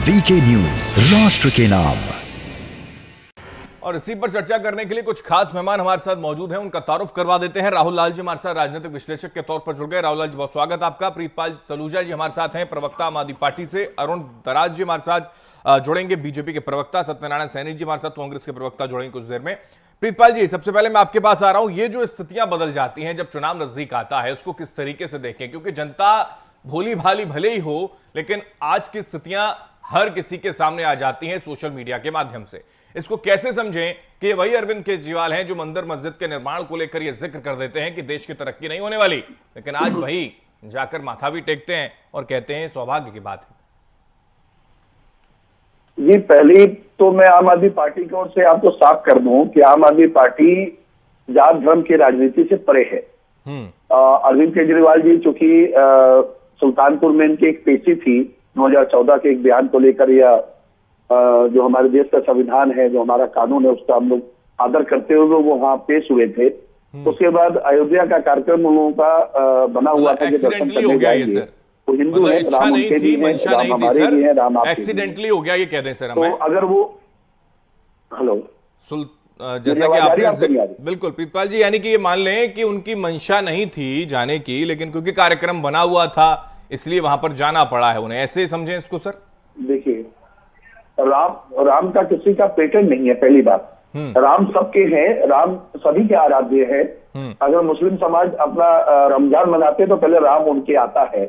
VK news, राष्ट्र के नाम। और इसी पर चर्चा करने के लिए कुछ खास मेहमान हमारे साथ मौजूद हैं, उनका तारुफ करवा देते हैं। राहुल लाल जी हमारे साथ राजनीतिक विश्लेषक के तौर पर जुड़ गए। राहुल लाल जी, बहुत स्वागत आपका। प्रीतपाल सलूजा जी हमारे साथ हैं, प्रवक्ता आम आदमी पार्टी से। अरुण दराज जी हमारे साथ जुड़ेंगे, बीजेपी के प्रवक्ता। सत्यनारायण सैनी जी हमारे साथ कांग्रेस के प्रवक्ता जुड़ेंगे कुछ देर में। प्रीतपाल जी, सबसे पहले मैं आपके पास आ रहा हूं। ये जो स्थितियां बदल जाती हैं जब चुनाव नजदीक आता है, उसको किस तरीके से देखें? क्योंकि जनता भोली भाली भले ही हो, लेकिन आज की स्थितियां हर किसी के सामने आ जाती हैं सोशल मीडिया के माध्यम से। इसको कैसे समझें कि वही अरविंद केजरीवाल हैं जो मंदिर मस्जिद के निर्माण को लेकर यह जिक्र कर देते हैं कि देश की तरक्की नहीं होने वाली, लेकिन आज वही जाकर माथा भी टेकते हैं और कहते हैं सौभाग्य की बात है। जी, पहली तो मैं आम आदमी पार्टी की ओर से आपको साफ कर दूं कि आम आदमी पार्टी जात धर्म की राजनीति से परे है। अरविंद केजरीवाल जी चूंकि सुल्तानपुर में इनकी एक पेशी थी 2014 के एक बयान को लेकर, या जो हमारे देश का संविधान है, जो हमारा कानून है, उसका हम लोग आदर करते हुए वो वहाँ पेश हुए थे। उसके बाद अयोध्या का कार्यक्रम उन लोगों का बना हुआ था कि दर्शन करने जाएंगे। तो हिंदू है, राम उनके भी हैं, राम हमारे भी हैं, राम आपके भी हैं। एक्सीडेंटली हो गया ये कह दें सर। तो अगर वो जैसा कि आपने बिल्कुल प्रीतपाल जी, यानी कि ये मान लें कि उनकी मंशा नहीं थी जाने की, लेकिन क्योंकि कार्यक्रम बना हुआ था इसलिए वहां पर जाना पड़ा है उन्हें, ऐसे समझें इसको सर? देखिए, राम का किसी का पेटेंट नहीं है, पहली बात। राम सबके हैं, राम सभी के आराध्य है। अगर मुस्लिम समाज अपना रमजान मनाते हैं तो पहले राम उनके आता है।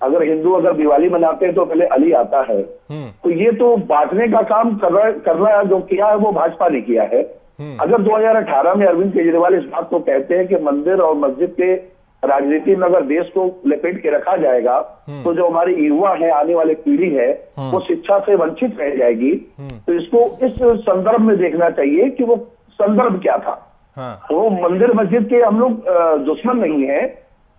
अगर हिंदू अगर दिवाली मनाते हैं तो पहले अली आता है। तो ये तो बांटने का काम करना जो किया है वो भाजपा ने किया है। अगर 2018 में अरविंद केजरीवाल इस बात को कहते हैं कि मंदिर और मस्जिद के राजनीति में अगर देश को लपेट के रखा जाएगा तो जो हमारी युवा है, आने वाली पीढ़ी है, वो शिक्षा से वंचित रह जाएगी। तो इसको इस संदर्भ में देखना चाहिए कि वो संदर्भ क्या था। वो मंदिर मस्जिद के हम लोग दुश्मन नहीं है।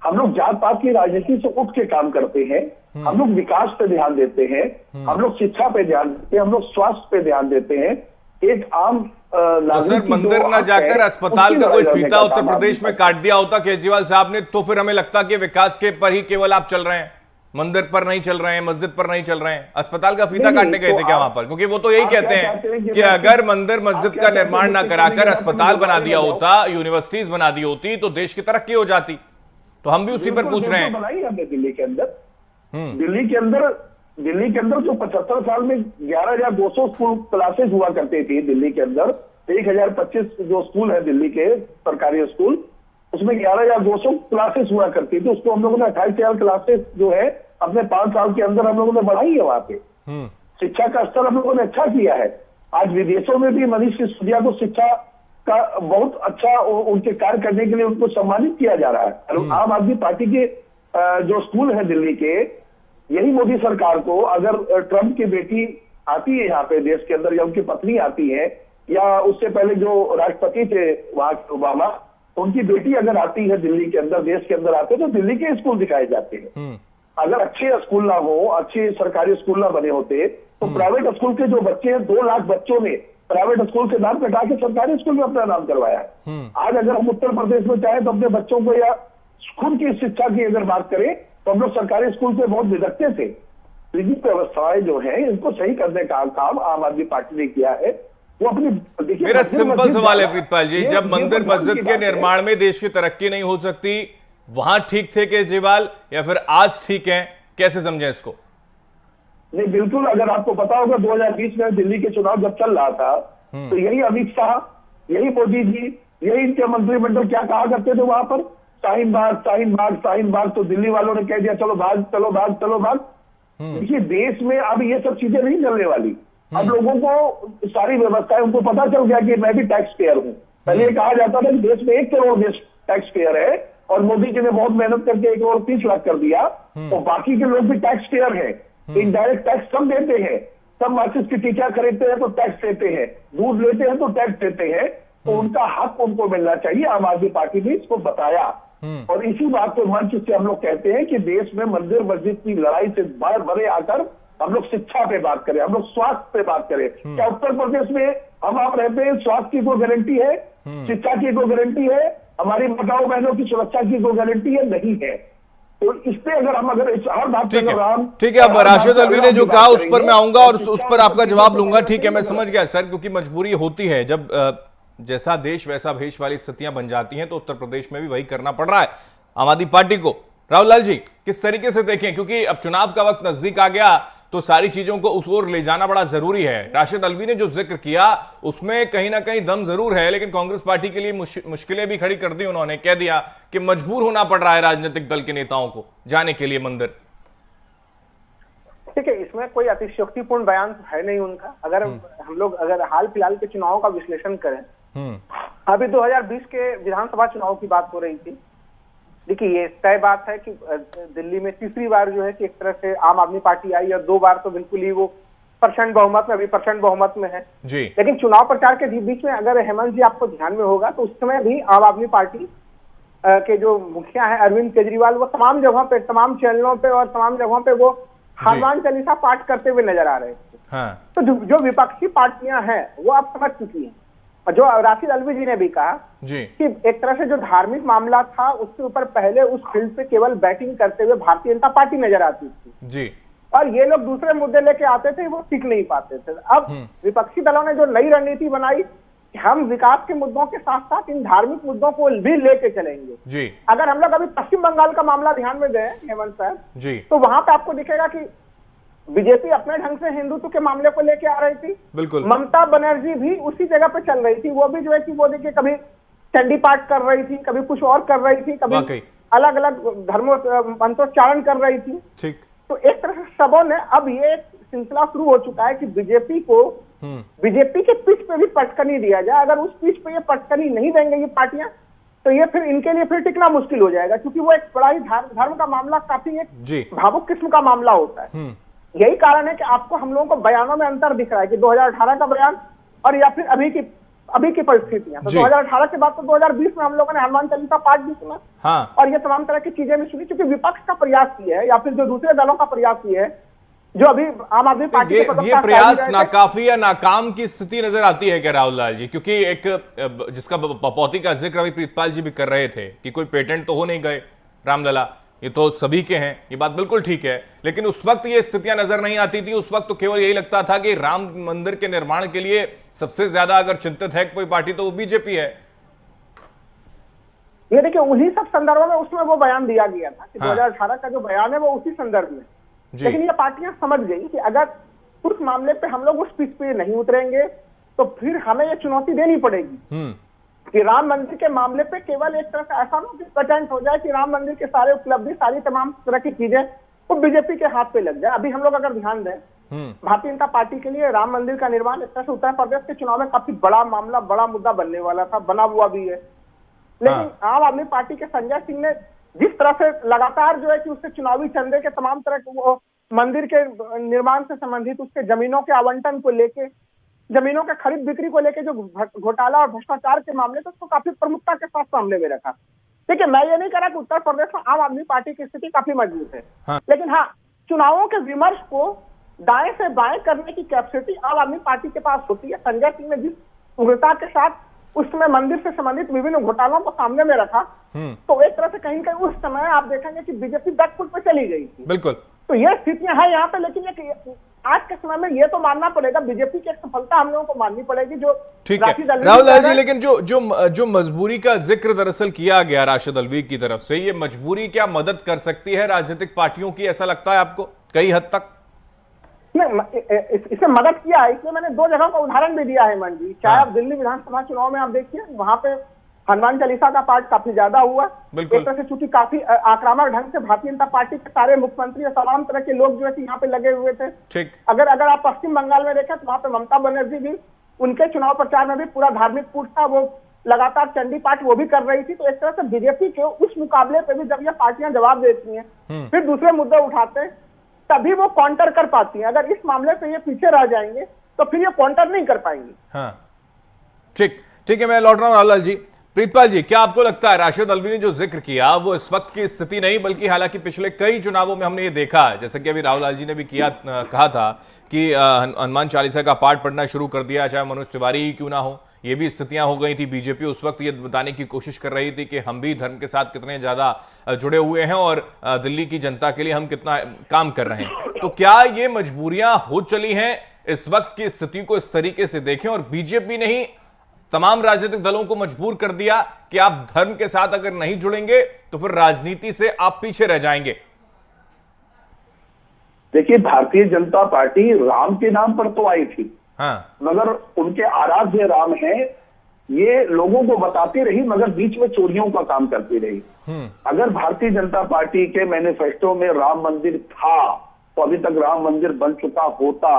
हम लोग जात पात की राजनीति से उठ के काम करते हैं। हम लोग विकास पे ध्यान देते हैं, हम लोग शिक्षा पे ध्यान देते हैं, हम लोग स्वास्थ्य पे ध्यान देते हैं। एक आम तो सर मंदिर न जाकर अस्पताल का कोई फीता उत्तर प्रदेश में काट दिया होता केजरीवाल साहब ने, तो फिर हमें लगता कि विकास के पर ही केवल आप चल रहे हैं, मंदिर पर नहीं चल रहे हैं, मस्जिद पर नहीं चल रहे हैं। अस्पताल का फीता काटने गए थे क्या वहां पर? क्योंकि वो तो यही कहते हैं कि अगर मंदिर मस्जिद का निर्माण ना कराकर अस्पताल बना दिया होता, यूनिवर्सिटीज बना दी होती, तो देश की तरक्की हो जाती। तो हम भी उसी पर पूछ रहे हैं। दिल्ली के अंदर जो 75 साल में 11,200 स्कूल क्लासेस हुआ करते थे, दिल्ली के अंदर 1,025 जो स्कूल है दिल्ली के सरकारी स्कूल, उसमें 11,200 क्लासेस हुआ करती थी। उसको हम लोगों ने 28,000 क्लासेस जो है अपने 5 साल के अंदर हम लोगों ने बढ़ाई है। वहां पे शिक्षा का स्तर हम लोगों ने अच्छा किया है। आज विदेशों में भी मनीष सिसोदिया को शिक्षा का बहुत अच्छा उनके कार्य करने के लिए उनको सम्मानित किया जा रहा है। आम आदमी पार्टी के जो स्कूल है दिल्ली के, यही मोदी सरकार को, अगर ट्रंप की बेटी आती है यहाँ पे देश के अंदर, या उनकी पत्नी आती है, या उससे पहले जो राष्ट्रपति थे वहां ओबामा, उनकी बेटी अगर आती है दिल्ली के अंदर, देश के अंदर आते हैं, तो दिल्ली के स्कूल दिखाए जाते हैं। अगर अच्छे स्कूल ना हो, अच्छे सरकारी स्कूल ना बने होते, तो प्राइवेट स्कूल के जो बच्चे हैं, 2 लाख बच्चों ने प्राइवेट स्कूल से नाम कटा के सरकारी स्कूल में अपना नाम करवाया है। आज अगर हम उत्तर प्रदेश में चाहें तो अपने बच्चों को, या खुद की शिक्षा की अगर बात करें, तो हम लोग सरकारी स्कूल से बहुत विदग्ध थे। विधिक व्यवस्थाएं जो है इनको सही करने का काम आम आदमी पार्टी ने किया है। वो अपनी मेरा सिंपल सवाल है प्रीतपाल जी, जब मंदिर मस्जिद के निर्माण में देश की तरक्की नहीं हो सकती, वहां ठीक थे केजरीवाल या फिर आज ठीक है? कैसे समझें इसको? नहीं, बिल्कुल। अगर आपको पता होगा 2020 में दिल्ली के चुनाव जब चल रहा था, तो यही अमित शाह, यही मोदी जी, यही इनके मंत्रिमंडल क्या कहा करते थे वहां पर? शाहीन बाग, शाहीन बाग, शाहीन बाग। तो दिल्ली वालों ने कह दिया चलो भाग, चलो भाग, चलो भाग। देखिए, देश में अब ये सब चीजें नहीं चलने वाली। अब लोगों को सारी व्यवस्थाएं, उनको पता चल गया कि मैं भी टैक्स पेयर हूं। पहले ये कहा जाता था कि देश में 1 करोड़ देश टैक्स पेयर है, और मोदी जी ने बहुत मेहनत करके 1,30,00,000 कर दिया, और बाकी के लोग भी टैक्स पेयर है। इनडायरेक्ट टैक्स सब देते हैं। सब माचिस की टीका खरीदते हैं तो टैक्स देते हैं, दूध लेते हैं तो टैक्स देते हैं। तो उनका हक उनको मिलना चाहिए। आम आदमी पार्टी ने इसको बताया, और इसी बात को मंच से हम लोग कहते हैं कि देश में मंदिर मस्जिद की लड़ाई से बड़े आकर हम लोग शिक्षा पे बात करें, हम लोग स्वास्थ्य पे बात करें। क्या उत्तर प्रदेश में हम आप रहते हैं, स्वास्थ्य की कोई गारंटी है? शिक्षा की कोई गारंटी है? हमारी माताओं बहनों की सुरक्षा की कोई गारंटी है? नहीं है। तो इस पे अगर हम हर बात ठीक अगर है, हम ठीक है। अब हर बात राशिद पे अलवी अगर ने हम जो बात कहा उस पर करेंगे, मैं आऊंगा और तो उस क्या पर आपका मतलब जवाब है? लूंगा। ठीक है, मैं मतलब समझ गया सर, क्योंकि मजबूरी होती है जब जैसा देश वैसा भेष वाली स्थितियां बन जाती हैं, तो उत्तर प्रदेश में भी वही करना पड़ रहा है आम आदमी पार्टी को। राहुल लाल जी, किस तरीके से देखें, क्योंकि अब चुनाव का वक्त नजदीक आ गया, तो सारी चीजों को उस ओर ले जाना बड़ा जरूरी है। राशिद अलवी ने जो जिक्र किया उसमें कहीं ना कहीं दम जरूर है, लेकिन कांग्रेस पार्टी के लिए मुश्किलें भी खड़ी कर दी उन्होंने। कह दिया कि मजबूर होना पड़ रहा है राजनीतिक दल के नेताओं को जाने के लिए मंदिर। ठीक है, इसमें कोई अतिशयोक्तिपूर्ण बयान तो है नहीं उनका। अगर हम लोग अगर हाल फिलहाल के चुनावों का विश्लेषण करें, अभी 2020 के विधानसभा चुनाव की बात हो रही थी। देखिए, ये तय बात है कि दिल्ली में तीसरी बार जो है कि एक तरह से आम आदमी पार्टी आई, और 2 बार तो बिल्कुल ही वो प्रचंड बहुमत में, अभी प्रचंड बहुमत में है जी। लेकिन चुनाव प्रचार के बीच में अगर हेमंत जी आपको ध्यान में होगा तो उस समय भी आम आदमी पार्टी के जो मुखिया है अरविंद केजरीवाल, वो तमाम जगहों पे, तमाम चैनलों पे और तमाम जगहों पे वो हनुमान चालीसा पाठ करते हुए नजर आ रहे थे। हाँ। तो जो विपक्षी पार्टियां हैं वो अब समझ चुकी हैं, और जो राशिद अलवी जी ने भी कहा जी कि एक तरह से जो धार्मिक मामला था उसके ऊपर पहले उस फील्ड पे केवल बैटिंग करते हुए भारतीय जनता पार्टी नजर आती थी जी, और ये लोग दूसरे मुद्दे लेके आते थे, वो टिक नहीं पाते थे। अब विपक्षी दलों ने जो नई रणनीति बनाई कि हम विकास के मुद्दों के साथ साथ इन धार्मिक मुद्दों को भी लेके चलेंगे जी अगर हम लोग अभी पश्चिम बंगाल का मामला ध्यान में गए हेमंत साहब, जी, तो वहां पे आपको दिखेगा कि बीजेपी अपने ढंग से हिंदुत्व के मामले को लेके आ रही थी, बिल्कुल। ममता बनर्जी भी उसी जगह पे चल रही थी। वो भी जो है कि वो देखिए कभी चंडी पाठ कर रही थी, कभी कुछ और कर रही थी, वाकई। कभी अलग अलग धर्मों मंत्रोच्चारण कर रही थी। ठीक। तो एक तरह से सबों ने, अब ये एक सिलसिला शुरू हो चुका है कि बीजेपी को बीजेपी के पिच पे भी पटकनी दिया जाए। अगर उस पिच पे ये पटकनी नहीं देंगे ये पार्टियां, तो ये फिर इनके लिए फिर टिकना मुश्किल हो जाएगा, क्योंकि वो एक बड़ा ही धर्म का मामला काफी जी एक भावुक किस्म का मामला होता है। यही कारण है कि आपको हम लोगों को बयानों में अंतर दिख रहा है कि 2018 का बयान और या फिर अभी की परिस्थितियां। तो 2018 के बाद तो 2020 में हम लोगों ने हनुमान चालीसा पाठ भी सुना, हाँ। और ये तमाम तरह की चीजें भी सुनी, क्योंकि विपक्ष का प्रयास ये है या फिर जो दूसरे दलों का प्रयास ये है, जो अभी आम आदमी पार्टी के ये प्रयास नाकाफी या नाकाम की स्थिति नजर आती है क्या राहुल लाल जी? क्योंकि एक जिसका पपौती का जिक्र अभी प्रीतपाल जी भी कर रहे थे कि कोई पेटेंट तो हो नहीं गए रामलला, ये तो सभी के हैं, ये बात बिल्कुल ठीक है, लेकिन उस वक्त ये स्थितियां नजर नहीं आती थी। उस वक्त तो केवल यही लगता था कि राम मंदिर के निर्माण के लिए सबसे ज्यादा अगर चिंतित है कोई पार्टी तो वो बीजेपी है। ये देखिए, उन्हीं सब संदर्भों में उसमें वो बयान दिया गया था कि 2018 का जो बयान है वो उसी संदर्भ में। लेकिन ये पार्टियां समझ गई कि अगर उस मामले पे हम लोग उस पिच पे नहीं उतरेंगे तो फिर हमें ये चुनौती देनी पड़ेगी कि राम मंदिर के मामले पे केवल एक तरह से ऐसा ना प्रेजेंट हो जाए कि राम मंदिर के सारे उपलब्धि, सारी तमाम तरह की चीजें वो बीजेपी के हाथ पे लग जाए। अभी हम लोग अगर ध्यान दें, भारतीय जनता पार्टी के लिए राम मंदिर का निर्माण एक तरह से उत्तर प्रदेश के चुनाव में काफी बड़ा मामला, बड़ा मुद्दा बनने वाला था, बना हुआ भी है। लेकिन आम आदमी पार्टी के संजय सिंह ने जिस तरह से लगातार जो है कि उससे चुनावी चंदे के तमाम तरह के वो मंदिर के निर्माण से संबंधित उसके जमीनों के आवंटन को लेके, जमीनों के खरीद बिक्री को लेके जो घोटाला और भ्रष्टाचार के मामले थे उसको काफी प्रमुखता के साथ सामने में रखा। देखिए, मैं ये नहीं कह रहा कि उत्तर प्रदेश में आम आदमी पार्टी की स्थिति काफी मजबूत है, लेकिन हाँ, चुनावों के विमर्श को दाएं से बाएं करने की कैपेसिटी आम आदमी पार्टी के पास होती है। संजय सिंह ने जिस उग्रता के साथ उस समय मंदिर से संबंधित विभिन्न घोटालों को सामने में रखा, तो एक तरह से कहीं कहीं उस समय आप देखेंगे कि बीजेपी बैकफुट पे चली गई थी। बिल्कुल। तो ये स्थितियां हैं यहाँ पे, लेकिन आज के समय में ये तो मानना पड़ेगा, बीजेपी की एक सफलता हम लोगों को माननी पड़ेगी जो ठीक है राहुल लाल जी। लेकिन जो मजबूरी का जिक्र दरअसल किया गया राशिद अलवी की तरफ से, ये मजबूरी क्या मदद कर सकती है राजनीतिक पार्टियों की, ऐसा लगता है आपको कई हद तक? इससे मदद किया है, इसलिए मैंने 2 जगह का उदाहरण भी दिया है मन जी। चाहे आप दिल्ली विधानसभा चुनाव में आप देखिए, वहां पे हनुमान चालीसा का पाठ काफी ज्यादा हुआ। एक तरह से चूंकि काफी आक्रामक ढंग से भारतीय जनता पार्टी के सारे मुख्यमंत्री और तमाम तरह के लोग जो है यहाँ पे लगे हुए थे। ठीक। अगर आप पश्चिम बंगाल में देखें तो वहां पे ममता बनर्जी भी, उनके चुनाव प्रचार में भी पूरा धार्मिक कूट था, वो लगातार चंडी पाठ वो भी कर रही थी। तो एक तरह से बीजेपी के उस मुकाबले पे भी जब ये पार्टियां जवाब देती हैं, फिर दूसरे मुद्दे उठाते हैं, तभी वो काउंटर कर पाती हैं। अगर इस मामले पे ये पीछे रह जाएंगे तो फिर ये काउंटर नहीं कर पाएंगे। हाँ, ठीक है, मैं लौट रहा हूं राहुल लाल जी। प्रीतपाल जी, क्या आपको लगता है राशिद अलवी ने जो जिक्र किया वो इस वक्त की स्थिति नहीं, बल्कि हालांकि पिछले कई चुनावों में हमने ये देखा है, जैसे कि अभी राहुल लाल जी ने भी कहा था कि हनुमान चालीसा का पाठ पढ़ना शुरू कर दिया, चाहे मनोज तिवारी ही क्यों ना हो, ये भी स्थितियां हो गई थी। बीजेपी उस वक्त ये बताने की कोशिश कर रही थी कि हम भी धर्म के साथ कितने ज्यादा जुड़े हुए हैं और दिल्ली की जनता के लिए हम कितना काम कर रहे हैं। तो क्या ये मजबूरियां हो चली हैं इस वक्त की स्थिति को इस तरीके से देखें, और बीजेपी ने ही तमाम राजनीतिक दलों को मजबूर कर दिया कि आप धर्म के साथ अगर नहीं जुड़ेंगे तो फिर राजनीति से आप पीछे रह जाएंगे? देखिए, भारतीय जनता पार्टी राम के नाम पर तो आई थी, हाँ, मगर उनके आराध्य राम है ये लोगों को बताती रही, मगर बीच में चोरियों का काम करती रही। अगर भारतीय जनता पार्टी के मैनिफेस्टो में राम मंदिर था तो अभी तक राम मंदिर बन चुका होता।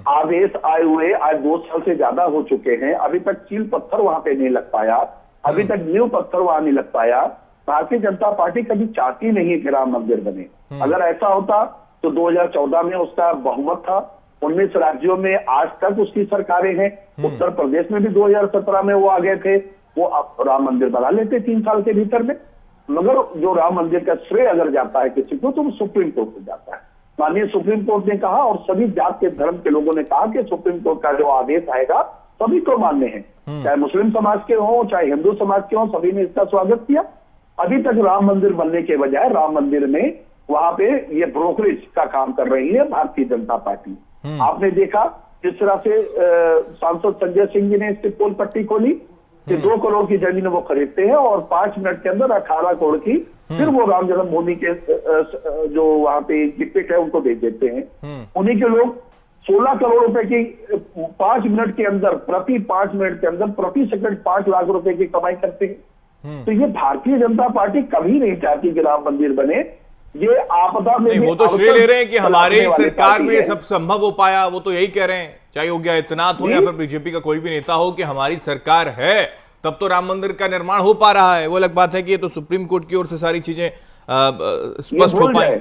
आदेश आए हुए आज 2 साल से ज्यादा हो चुके हैं, अभी तक चील पत्थर वहां पे नहीं लग पाया, अभी तक नींव पत्थर वहां नहीं लग पाया। भारतीय जनता पार्टी कभी चाहती नहीं कि राम मंदिर बने। अगर ऐसा होता तो 2014 में उसका बहुमत था, 19 राज्यों में आज तक उसकी सरकारें हैं, उत्तर प्रदेश में भी 2017 में वो आ गए थे, वो राम मंदिर बना लेते 3 साल के भीतर में। मगर जो राम मंदिर का श्रेय अगर जाता है किसी को तो वो सुप्रीम कोर्ट को जाता है। माननीय सुप्रीम कोर्ट ने कहा और सभी जात के धर्म के लोगों ने कहा कि सुप्रीम कोर्ट का जो आदेश आएगा सभी को मानने हैं, चाहे मुस्लिम समाज के हों चाहे हिंदू समाज के हों, सभी ने इसका स्वागत किया। अभी तक राम मंदिर बनने के बजाय राम मंदिर में वहां पे ये ब्रोकरेज का काम कर रही है भारतीय जनता पार्टी। आपने देखा जिस तरह से सांसद संजय सिंह जी ने इसकी पोल पट्टी खोली कि 2 करोड़ की जमीन वो खरीदते हैं और 5 मिनट के अंदर 18 करोड़ की फिर वो राम जन्मभूमि के जो वहां पे टिकट है उनको दे देते हैं। उन्हीं के लोग 16 करोड़ रुपए की 5 मिनट के अंदर, प्रति 5 मिनट के अंदर प्रति सेकंड 5 लाख रुपए की कमाई करते हैं। तो ये भारतीय जनता पार्टी कभी नहीं चाहती कि राम मंदिर बने। ये आपदा में नहीं, वो तो श्रेय ले रहे हैं कि हमारी सरकार में सब संभव हो पाया। वो तो यही कह रहे हैं, चाहे योगी आदित्यनाथ हो या फिर बीजेपी का कोई भी नेता हो, कि हमारी सरकार है तब तो राम मंदिर का निर्माण हो पा रहा है। वो अलग बात है कि ये तो सुप्रीम कोर्ट की ओर से सारी चीजें स्पष्ट हो पाए।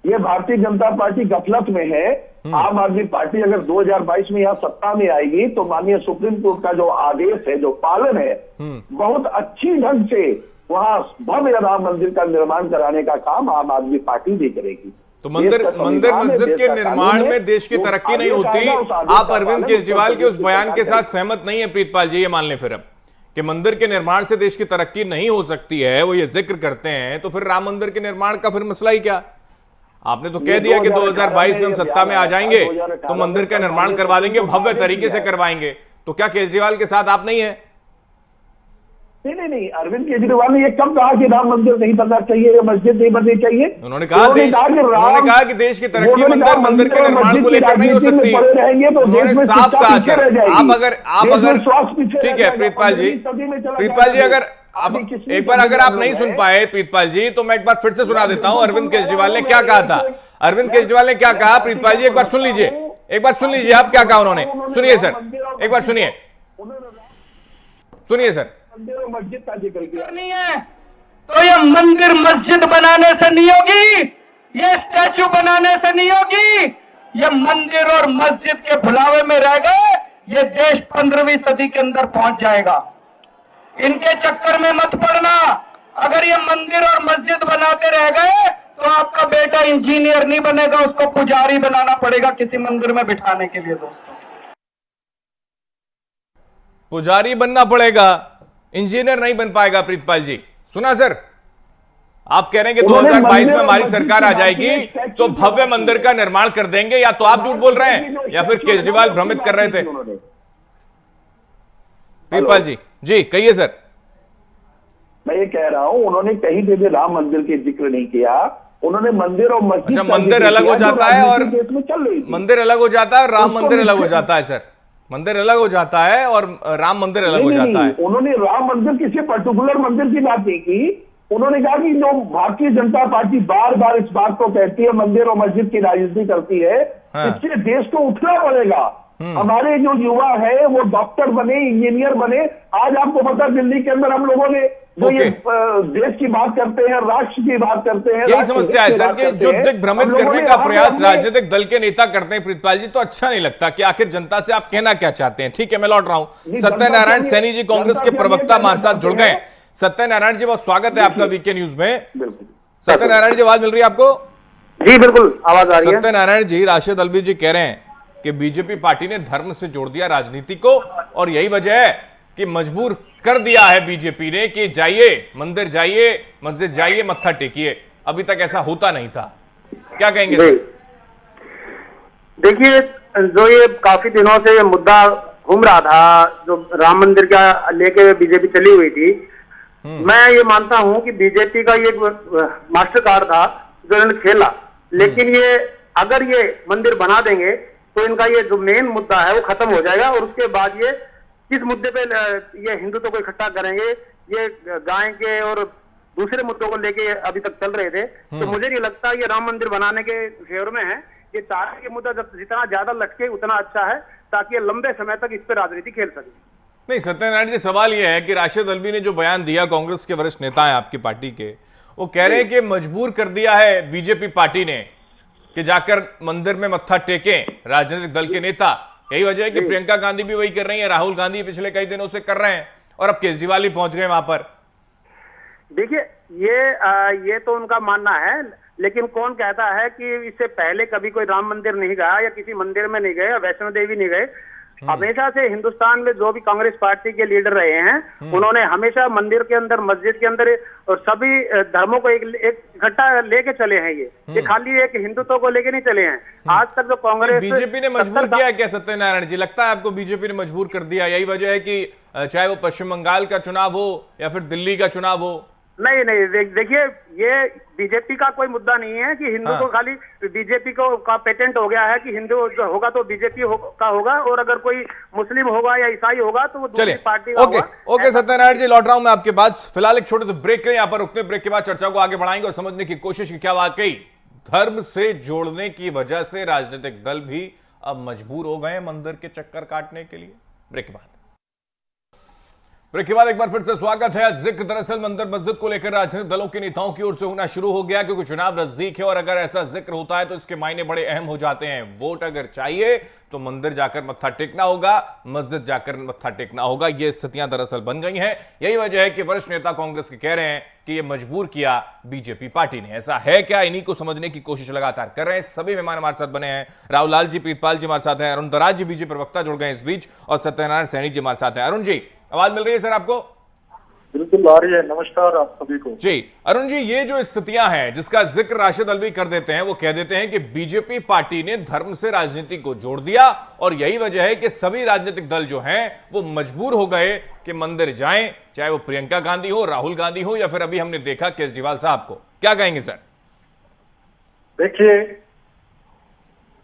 ये भारतीय जनता पार्टी गफलत में है। आम आदमी पार्टी अगर 2022 में यहाँ सत्ता में आएगी तो माननीय सुप्रीम कोर्ट का जो आदेश है, जो पालन है, बहुत अच्छी ढंग से वहां भव्य राम मंदिर का निर्माण कराने का काम आम आदमी पार्टी भी करेगी। तो मंदिर मस्जिद के निर्माण में देश की तरक्की नहीं होती। आप अरविंद केजरीवाल के उस बयान के साथ सहमत नहीं है प्रीतपाल जी? ये मान लें फिर अब कि मंदिर के निर्माण से देश की तरक्की नहीं हो सकती है, वो ये जिक्र करते हैं, तो फिर राम मंदिर के निर्माण का फिर मसला ही क्या? आपने तो कह दिया कि 2022 में हम सत्ता में आ जाएंगे तो मंदिर का निर्माण करवा देंगे, भव्य तरीके से करवाएंगे। तो क्या केजरीवाल के साथ आप नहीं है? नहीं, अरविंद केजरीवाल ने ये कब कहा कि राम मंदिर नहीं बनना चाहिए या मस्जिद नहीं बननी चाहिए? उन्होंने कहा कि देश की तरक्की मंदिर के निर्माण को लेकर नहीं हो सकती। उन्होंने साफ कहा सर। आप अगर ठीक है प्रीतपाल जी, अगर अब एक बार अगर आप नहीं सुन पाए प्रीतपाल जी, तो मैं एक बार फिर से सुना देता हूं अरविंद केजरीवाल ने क्या कहा था। अरविंद केजरीवाल ने क्या कहा प्रीतपाल जी, एक बार सुन लीजिए, आप क्या कहा उन्होंने। सुनिए सर, एक बार सुनिए सर। मस्जिद का जिक्र किया नहीं है तो ये मंदिर मस्जिद बनाने से नहीं होगी, ये स्टैचू बनाने से नहीं होगी। ये मंदिर और मस्जिद के भुलावे में रह गए, ये देश 15वीं सदी के अंदर पहुंच जाएगा। इनके चक्कर में मत पड़ना। अगर ये मंदिर और मस्जिद बनाते रह गए तो आपका बेटा इंजीनियर नहीं बनेगा, उसको पुजारी बनाना पड़ेगा किसी मंदिर में बिठाने के लिए। दोस्तों, पुजारी बनना पड़ेगा, इंजीनियर नहीं बन पाएगा। प्रीतपाल जी सुना सर, आप कह रहे हैं कि 2022 में हमारी सरकार आ जाएगी तो भव्य मंदिर का निर्माण कर देंगे, या तो आप झूठ बोल रहे हैं या फिर केजरीवाल भ्रमित कर रहे थे। प्रीतपाल जी कहिए सर। मैं ये कह रहा हूं, उन्होंने कहीं पे भी राम मंदिर के जिक्र नहीं किया। उन्होंने मंदिर और मस्जिद, अच्छा मंदिर अलग हो जाता है और मंदिर अलग हो जाता है और राम मंदिर अलग हो जाता है सर। मंदिर अलग हो जाता है और राम मंदिर अलग हो जाता है। उन्होंने राम मंदिर किसी पर्टिकुलर मंदिर की बात नहीं की। उन्होंने कहा कि जो भारतीय जनता पार्टी बार बार इस बात को कहती है मंदिर और मस्जिद की राजनीति करती है, इससे देश को उठना पड़ेगा। हमारे जो युवा है वो डॉक्टर बने, इंजीनियर बने। आज आपको पता दिल्ली के अंदर हम लोगों ने जो ये देश की बात करते हैं, राष्ट्र की बात करते हैं, यही समस्या है सर कि जो दिग्भ्रमित करने का प्रयास राजनीतिक दल के नेता करते हैं प्रीतपाल जी, तो अच्छा नहीं लगता कि आखिर जनता से आप कहना क्या चाहते हैं। ठीक है, मैं लौट रहा हूं। सत्यनारायण सैनी जी कांग्रेस के प्रवक्ता हमारे साथ जुड़ गए। सत्यनारायण जी बहुत स्वागत है आपका वीके न्यूज में। सत्यनारायण जी आवाज मिल रही है आपको? जी बिल्कुल आवाज आ रही है। सत्यनारायण जी, राशिद अल्वी जी कह रहे हैं कि बीजेपी पार्टी ने धर्म से जोड़ दिया राजनीति को और यही वजह है कि मजबूर कर दिया है बीजेपी ने कि जाइए मंदिर जाइए, मस्जिद जाइए, मत्था टेकिए। अभी तक ऐसा होता नहीं था। क्या कहेंगे सर? देखिए, जो ये काफी दिनों से ये मुद्दा घूम रहा था, जो राम मंदिर का लेके बीजेपी चली हुई थी, मैं ये मानता हूं कि बीजेपी का ये मास्टर कार्ड था जो इन्होंने खेला। लेकिन ये अगर ये मंदिर बना देंगे तो इनका ये जो मेन मुद्दा है वो खत्म हो जाएगा और उसके बाद ये किस मुद्दे पे ये हिंदुत्व को इकट्ठा करेंगे, ये गाय के और दूसरे मुद्दों को लेके अभी तक चल रहे थे। तो मुझे नहीं लगता ये राम मंदिर बनाने के फेवर में है। ये चाहे ये मुद्दा जितना ज्यादा लटके उतना अच्छा है, ताकि ये लंबे समय तक इस पर राजनीति खेल सके। नहीं सत्यनारायण जी, सवाल यह है कि राशिद अल्वी ने जो बयान दिया, कांग्रेस के वरिष्ठ नेता हैं आपकी पार्टी के, वो कह रहे हैं कि मजबूर कर दिया है बीजेपी पार्टी ने कि जाकर मंदिर में मत्था टेकें राजनीतिक दल के नेता। यही वजह है कि प्रियंका गांधी भी वही कर रही है, राहुल गांधी पिछले कई दिनों से कर रहे हैं और अब केजरीवाल ही पहुंच गए वहां पर। देखिए, ये तो उनका मानना है, लेकिन कौन कहता है कि इससे पहले कभी कोई राम मंदिर नहीं गया या किसी मंदिर में नहीं गए या वैष्णो देवी नहीं गए। हमेशा से हिंदुस्तान में जो भी कांग्रेस पार्टी के लीडर रहे हैं, उन्होंने हमेशा मंदिर के अंदर, मस्जिद के अंदर और सभी धर्मों को एक इकट्ठा लेके चले हैं। ये खाली एक हिंदुत्व को लेके नहीं चले हैं। आज तक जो कांग्रेस बीजेपी ने मजबूर किया है क्या सत्यनारायण जी? लगता है आपको बीजेपी ने मजबूर कर दिया? यही वजह है कि चाहे वो पश्चिम बंगाल का चुनाव हो या फिर दिल्ली का चुनाव हो। नहीं, देखिए, ये बीजेपी का कोई मुद्दा नहीं है कि हिंदू को खाली बीजेपी को का पेटेंट हो गया है कि हिंदू जो होगा तो बीजेपी का होगा और अगर कोई मुस्लिम होगा या ईसाई होगा तो वो दूसरी पार्टी का होगा। ओके सत्यनारायण जी, लौट रहा हूं मैं आपके पास। फिलहाल एक छोटे से ब्रेक लें, यहां पर रुकते। ब्रेक के बाद चर्चा को आगे बढ़ाएंगे और समझने की कोशिश की क्या वाकई धर्म से जोड़ने की वजह से राजनीतिक दल भी अब मजबूर हो गए मंदिर के चक्कर काटने के लिए। ब्रेक के बाद एक बार फिर से स्वागत है। जिक्र दरअसल मंदिर मस्जिद को लेकर राजनीतिक दलों के नेताओं की ओर से होना शुरू हो गया, क्योंकि चुनाव नजदीक है और अगर ऐसा जिक्र होता है तो इसके मायने बड़े अहम हो जाते हैं। वोट अगर चाहिए तो मंदिर जाकर मत्था टेकना होगा, मस्जिद जाकर मत्था टेकना होगा। ये स्थितियां दरअसल बन गई हैं। यही वजह है कि वरिष्ठ नेता कांग्रेस के कह रहे हैं कि यह मजबूर किया बीजेपी पार्टी ने। ऐसा है क्या? इन्हीं को समझने की कोशिश लगातार कर रहे हैं। सभी मेहमान हमारे साथ बने हैं। राहुल लाल जी, प्रीतपाल जी हमारे साथ हैं, अरुण दराज जी बीजेपी प्रवक्ता जुड़ गए इस बीच, और सत्यनारायण सैनी जी हमारे साथ हैं। अरुण जी, आवाज मिल रही है सर आपको? बिल्कुल आ रही है। नमस्कार आप सभी को। जी अरुण जी, ये जो स्थितियां हैं जिसका जिक्र राशिद अल्वी कर देते हैं, वो कह देते हैं कि बीजेपी पार्टी ने धर्म से राजनीति को जोड़ दिया और यही वजह है कि सभी राजनीतिक दल जो हैं वो mजबूर हो गए कि मंदिर जाएं, चाहे वो प्रियंका गांधी हो, राहुल गांधी हो या फिर अभी हमने देखा केजरीवाल साहब को। क्या कहेंगे सर? देखिए,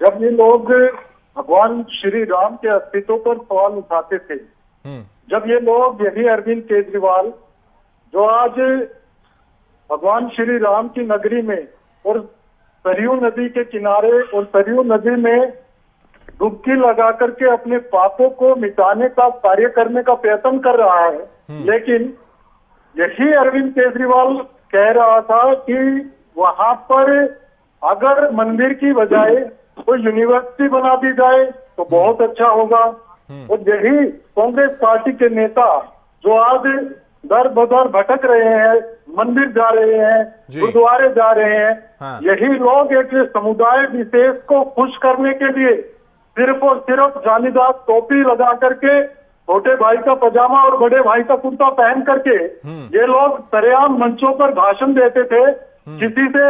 जब ये लोग भगवान श्री राम के अस्तित्व पर सवाल उठाते थे, जब ये लोग, यही अरविंद केजरीवाल जो आज भगवान श्री राम की नगरी में और सरयू नदी के किनारे और सरयू नदी में डुबकी लगा करके अपने पापों को मिटाने का कार्य करने का प्रयत्न कर रहा है, लेकिन यही अरविंद केजरीवाल कह रहा था कि वहां पर अगर मंदिर की बजाय कोई यूनिवर्सिटी बना दी जाए तो बहुत अच्छा होगा। और यही कांग्रेस पार्टी के नेता जो आज दर बदर भटक रहे हैं, मंदिर जा रहे हैं, गुरुद्वारे जा रहे हैं, यही लोग एक समुदाय विशेष को खुश करने के लिए सिर्फ और सिर्फ जालीदार टोपी लगा करके, छोटे भाई का पजामा और बड़े भाई का कुर्ता पहन करके ये लोग सरेआम मंचों पर भाषण देते थे। किसी से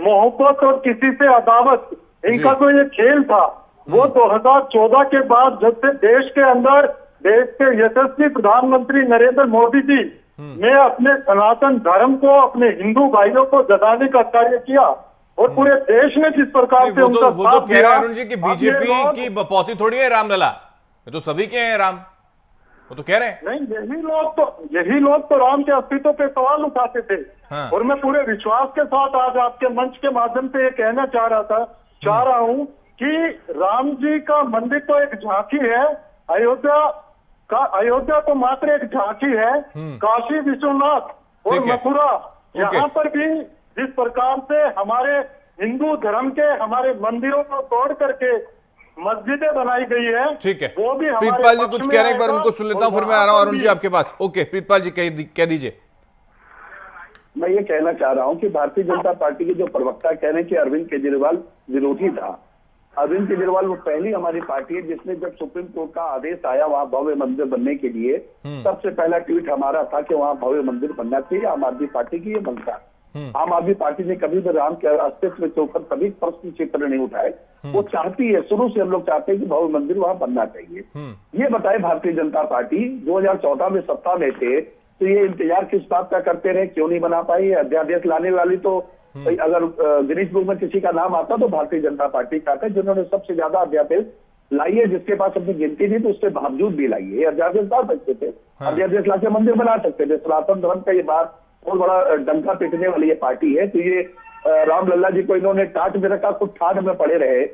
मोहब्बत और किसी से अदावत, इनका तो ये खेल था। वो 2014 के बाद जब से देश के अंदर देश के यशस्वी प्रधानमंत्री नरेंद्र मोदी जी ने अपने सनातन धर्म को, अपने हिंदू भाइयों को जगाने का कार्य किया और पूरे देश में जिस प्रकार से उनका वो तो कह रहे हैं अरुण जी कि बीजेपी की बपौती थोड़ी है रामलला, ये तो सभी के हैं राम, वो तो कह रहे हैं। नहीं, यही लोग तो राम के अस्तित्व पे सवाल उठाते थे। और मैं पूरे विश्वास के साथ आज आपके मंच के माध्यम से ये कहना चाह रहा हूँ कि राम जी का मंदिर तो एक झांकी है, अयोध्या तो मात्र एक झांकी है। काशी, विश्वनाथ और मथुरा, यहाँ पर भी जिस प्रकार से हमारे हिंदू धर्म के हमारे मंदिरों को तोड़ करके मस्जिदें बनाई गई है, ठीक है, वो भी प्रीतपाल जी कुछ कह रहे हैं, एक बार उनको सुन लेता हूं, फिर मैं आ रहा हूं अरुण जी आपके पास। ओके प्रीतपाल जी कह दीजिए। मैं ये कहना चाह रहा हूं कि भारतीय जनता पार्टी के जो प्रवक्ता कह रहे हैं कि अरविंद केजरीवाल विरोधी था, अरविंद केजरीवाल वो पहली हमारी पार्टी है जिसने, जब सुप्रीम कोर्ट का आदेश आया वहां भव्य मंदिर बनने के लिए, सबसे पहला ट्वीट हमारा था कि वहां भव्य मंदिर बनना चाहिए। आम आदमी पार्टी की ये मंशा। आम आदमी पार्टी ने कभी भी राम के अस्तित्व के ऊपर कभी प्रश्न चित्र नहीं उठाए। वो चाहती है, शुरू से हम लोग चाहते हैं कि भव्य मंदिर वहां बनना चाहिए। ये बताए भारतीय जनता पार्टी 2014 में सत्ता में थे तो ये इंतजार किस बात का करते रहे, क्यों नहीं बना पाई? अध्यादेश लाने वाली तो अगर गिनीज बुक में किसी का नाम आता तो भारतीय जनता पार्टी का था, जिन्होंने सबसे ज्यादा अध्यादेश लाई है। जिसके पास अपनी गिनती नहीं तो उसके बावजूद भी लाई है। अध्यादेश ला सकते थे, अध्यादेश लाके मंदिर बना सकते थे। सनातन धर्म का ये बात बहुत बड़ा डंका पीटने वाली ये पार्टी है। तो ये रामलला जी को इन्होंने टाट में रखा, खुद ठाट में पड़े रहे।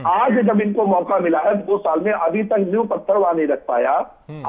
आज जब इनको मौका मिला है 2 साल में, अभी तक नींव पत्थर वहां नहीं रख पाया।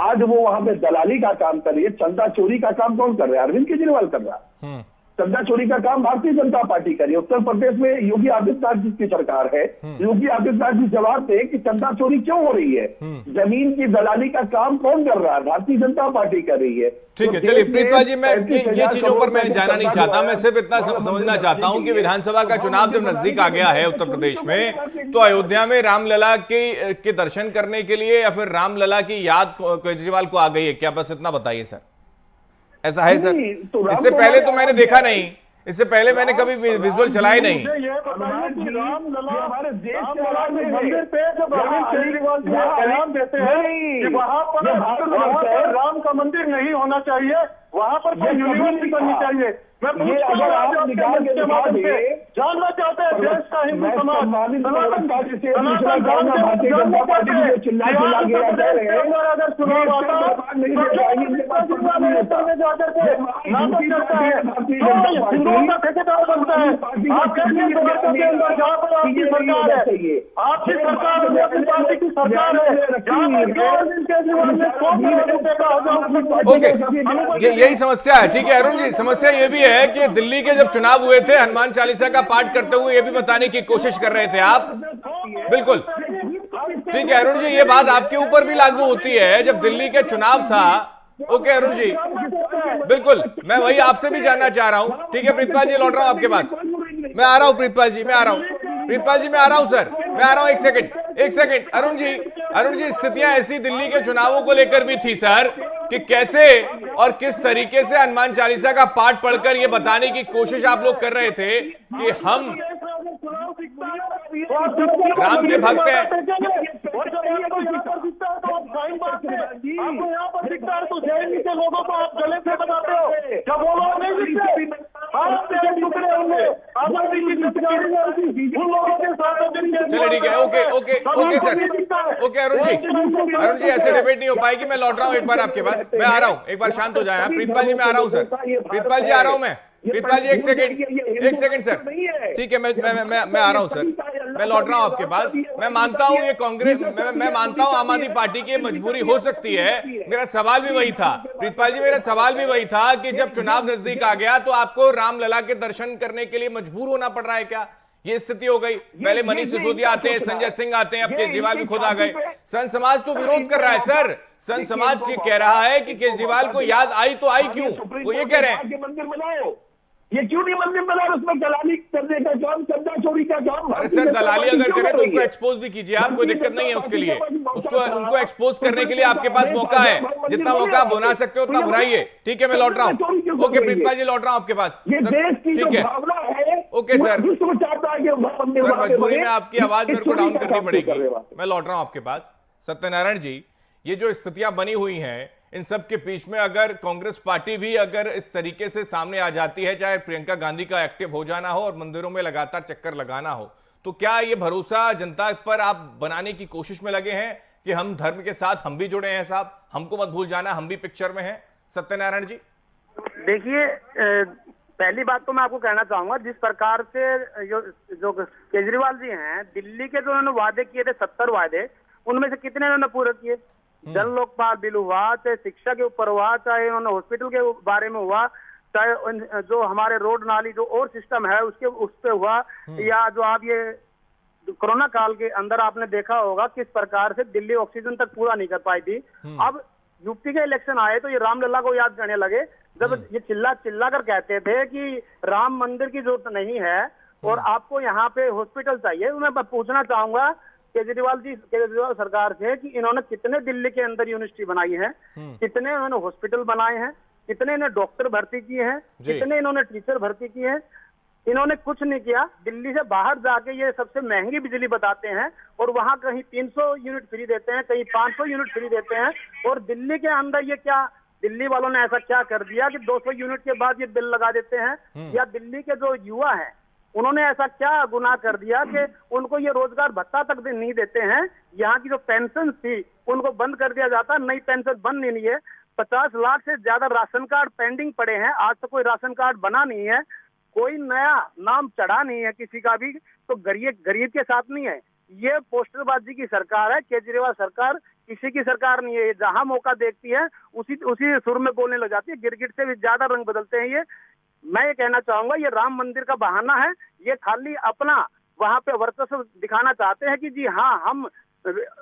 आज वो वहां पे दलाली का काम कर रही है। चंदा चोरी का काम कौन कर रहा है? अरविंद केजरीवाल कर रहा है। चंदा चोरी का काम भारतीय जनता पार्टी करी। उत्तर प्रदेश में योगी आदित्यनाथ जी की सरकार है। योगी आदित्यनाथ जी जवाब दें कि चंदा चोरी क्यों हो रही है? जमीन की दलाली का काम कौन कर रहा है? भारतीय जनता पार्टी कर रही है। ठीक है, चलिए प्रीतपाल जी, मैं ये चीजों पर मैं जाना नहीं चाहता। मैं सिर्फ इतना समझना चाहता हूं कि विधानसभा का चुनाव जब नजदीक आ गया है उत्तर प्रदेश में, तो अयोध्या में रामलला के दर्शन करने के लिए या फिर रामलला की याद केजरीवाल को आ गई है क्या? बस इतना बताइए सर। ऐसा है सर? इससे पहले तो मैंने देखा नहीं, इससे पहले मैंने कभी विजुअल चलाए नहीं। हमारे देश के मंदिर पे जब अरविंद केजरीवाल जी ऐलान देते हैं कि वहाँ पर राम का मंदिर नहीं होना चाहिए, वहाँ पर कोई यूनिवर्सिटी बननी चाहिए। मैं जानना चाहते हैं देश का हिंदू समाज अगर चुनाव आता हिंदुओं का ठेकेदार बनता है। आप जहाँ पर आपकी सरकार है, आपकी सरकार अपनी पार्टी की सरकार है, अरविंद केजरीवाल ने 100 करोड़ रुपए का ओके, यही समस्या है। ठीक है अरुण जी, समस्या ये भी है कि दिल्ली के जब चुनाव हुए थे, हनुमान चालीसा का पाठ करते हुए ये भी बताने की कोशिश कर रहे थे आप। बिल्कुल ठीक है अरुण जी, ये बात आपके ऊपर भी लागू होती है। जब दिल्ली के चुनाव था, ओके अरुण जी, बिल्कुल मैं वही आपसे भी जानना चाह रहा हूं। ठीक है प्रीतपाल जी, लौट रहा हूं आपके पास। मैं आ रहा हूं प्रीतपाल जी, मैं आ रहा हूं। प्रीतपाल जी मैं आ रहा हूं सर, मैं आ रहा हूं। एक सेकंड अरुण जी, स्थितियां ऐसी दिल्ली के चुनावों को लेकर भी थी सर कि कैसे और किस तरीके से हनुमान चालीसा का पाठ पढ़कर ये बताने की कोशिश आप लोग कर रहे थे कि हम राम के भक्त हैं। आपको यहाँ पर दिखता है तो जेएनयू के लोगों को आप गले से बताते हो, जब वो लोग नहीं दिखते चलिए ठीक है, ओके सर, ओके अरुण जी ऐसे डिबेट नहीं हो पाएगी। मैं लौट रहा हूँ एक बार आपके पास, मैं आ रहा हूँ, एक बार शांत हो जाए। प्रीतपाल जी मैं आ रहा हूँ सर, प्रीतपाल जी आ रहा हूँ मैं। प्रीतपाल जी एक सेकंड सर, ठीक है मैं आ रहा हूँ सर, मैं लौट रहा हूँ आपके पास। मैं मानता हूँ ये कांग्रेस, मैं मानता हूँ आम आदमी पार्टी की मजबूरी हो सकती है। मेरा सवाल भी वही था प्रीतपाल जी, मेरा सवाल भी वही था कि जब चुनाव नजदीक आ गया तो आपको रामलला के दर्शन करने के लिए मजबूर होना पड़ रहा है क्या? ये स्थिति हो गई। पहले मनीष सिसोदिया आते हैं, संजय सिंह आते हैं, अब केजरीवाल भी खुद आ गए। संत समाज तो विरोध कर रहा है सर। संत समाज ये कह रहा है कि केजरीवाल को याद आई तो आई क्यों, वो ये कह रहे हैं मंदिर बनाओ, ये क्यों नहीं मंदिर बना? उसमें दलाली करने का काम, चंदा चोरी का काम। अरे सर दलाली अगर करें तो उनको एक्सपोज भी कीजिए आप, कोई दिक्कत नहीं है उसके लिए। उनको एक्सपोज करने के लिए आपके पास मौका है, जितना मौका आप बना सकते हो उतना बुराइए। ठीक है मैं लौट रहा हूँ। ओके प्रीतपाल जी लौट रहा हूँ आपके पास। ठीक है ओके सर, मजबूरी में आपकी आवाज मेरे को डाउन करनी पड़ेगी। मैं लौट रहा हूँ आपके पास। सत्यनारायण जी, ये जो स्थितियां बनी हुई हैं, इन सब के बीच में अगर कांग्रेस पार्टी भी अगर इस तरीके से सामने आ जाती है, चाहे प्रियंका गांधी का एक्टिव हो जाना हो और मंदिरों में लगातार चक्कर लगाना हो, तो क्या ये भरोसा जनता पर आप बनाने की कोशिश में लगे हैं कि हम धर्म के साथ हम भी जुड़े हैं साहब, हमको मत भूल जाना, हम भी पिक्चर में हैं? सत्यनारायण जी देखिए, पहली बात तो मैं आपको कहना चाहूंगा, जिस प्रकार से जो केजरीवाल जी हैं, दिल्ली के जो उन्होंने वादे किए थे 70 वादे, उनमें से कितने उन्होंने पूरे किए? जन लोकपाल बिल हुआ, चाहे शिक्षा के ऊपर हुआ, चाहे उन्होंने हॉस्पिटल के बारे में हुआ, चाहे जो हमारे रोड नाली जो और सिस्टम है उस पे हुआ, या जो आप ये कोरोना काल के अंदर आपने देखा होगा किस प्रकार से दिल्ली ऑक्सीजन तक पूरा नहीं कर पाई थी। अब यूपी के इलेक्शन आए तो ये रामलला को याद करने लगे, जब ये चिल्ला कर कहते थे कि राम मंदिर की जरूरत नहीं है और आपको यहाँ पे हॉस्पिटल चाहिए। मैं पूछना चाहूंगा केजरीवाल सरकार से कि इन्होंने कितने दिल्ली के अंदर यूनिवर्सिटी बनाई है, कितने इन्होंने हॉस्पिटल बनाए हैं, कितने इन्होंने डॉक्टर भर्ती किए हैं, कितने इन्होंने टीचर भर्ती किए हैं। इन्होंने कुछ नहीं किया। दिल्ली से बाहर जाके ये सबसे महंगी बिजली बताते हैं और वहां कहीं 300 यूनिट फ्री देते हैं, कहीं 500 यूनिट फ्री देते हैं। और दिल्ली के अंदर ये क्या, दिल्ली वालों ने ऐसा क्या कर दिया कि 200 यूनिट के बाद ये बिल लगा देते हैं? या दिल्ली के जो युवा हैं उन्होंने ऐसा क्या गुनाह कर दिया कि उनको ये रोजगार भत्ता तक नहीं देते हैं? यहाँ की जो पेंशन थी उनको बंद कर दिया जाता, नई पेंशन बंद नहीं है। 50 लाख से ज्यादा राशन कार्ड पेंडिंग पड़े हैं, आज तक कोई राशन कार्ड बना नहीं है, कोई नया नाम चढ़ा नहीं है किसी का भी। तो गरीब के साथ नहीं है। ये पोस्टरबाजी की सरकार है। केजरीवाल सरकार किसी की सरकार नहीं है। जहां मौका देखती है उसी सुर में बोलने लग जाती है। गिरगिट से भी ज्यादा रंग बदलते हैं ये। मैं ये कहना चाहूंगा, ये राम मंदिर का बहाना है। ये खाली अपना वहां पे वर्चस्व दिखाना चाहते हैं कि जी हाँ, हम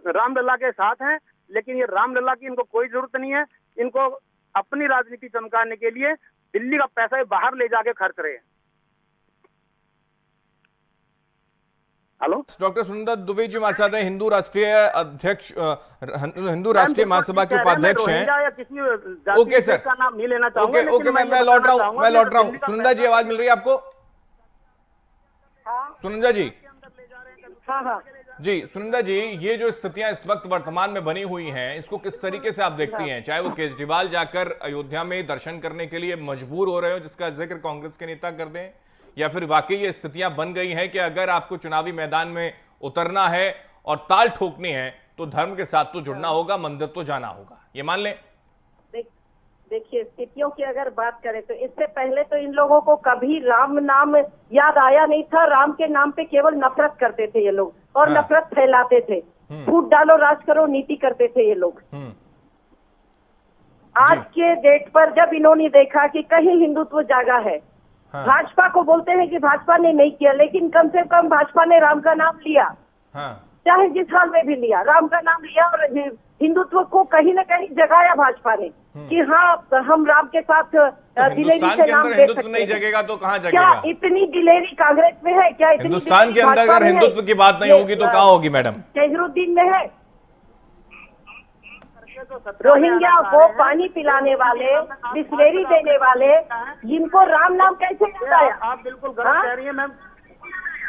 रामलला के साथ हैं, लेकिन ये रामलला की इनको कोई जरूरत नहीं है। इनको अपनी राजनीति चमकाने के लिए दिल्ली का पैसा बाहर ले जाके खर्च रहे हैं। हेलो, डॉक्टर सुनंदा दुबे जी हमारे साथ हैं, हिंदू राष्ट्रीय अध्यक्ष, हिंदू राष्ट्रीय महासभा के उपाध्यक्ष हैं। ओके सर, का नाम नहीं लेना चाहूंगा। ओके मैं लौट रहा हूँ। सुनंदा जी, आवाज मिल रही है आपको? सुनंदा जी, हाँ जी सुनंदा जी, ये जो स्थितियां इस वक्त वर्तमान में बनी हुई हैं, इसको किस तरीके से आप देखती हैं? चाहे वो केजरीवाल जाकर अयोध्या में दर्शन करने के लिए मजबूर हो रहे हो, जिसका जिक्र कांग्रेस के नेता कर दें, या फिर वाकई ये स्थितियां बन गई हैं कि अगर आपको चुनावी मैदान में उतरना है और ताल ठोकनी है तो धर्म के साथ तो जुड़ना होगा, मंदिर तो जाना होगा, ये मान लें? देखिए, स्थितियों की अगर बात करें तो इससे पहले तो इन लोगों को कभी राम नाम याद आया नहीं था। राम के नाम पे केवल नफरत करते थे ये लोग और नफरत फैलाते थे। फूट डालो राज करो नीति करते थे ये लोग। आज के डेट पर जब इन्होंने देखा कि कहीं हिंदुत्व जागा है, भाजपा को बोलते हैं कि भाजपा ने नहीं किया, लेकिन कम से कम भाजपा ने राम का नाम लिया, चाहे जिस हाल में भी लिया, राम का नाम लिया और हिंदुत्व को कहीं न कहीं जगाया भाजपा ने कि हाँ, हम राम के साथ दिलेरी से नाम दे सकते हैं। नहीं जगेगा तो कहाँ जगेगा? क्या इतनी दिलेरी कांग्रेस में है? क्या इतनी हिंदुस्तान के अंदर अगर हिंदुत्व की बात नहीं होगी तो कहाँ होगी मैडम? जहीरुद्दीन में है। रोहिंग्या को पानी पिलाने वाले, बिस्लेरी देने वाले, जिनको राम नाम कैसे याद आया? आप बिल्कुल गलत कह रही है मैम।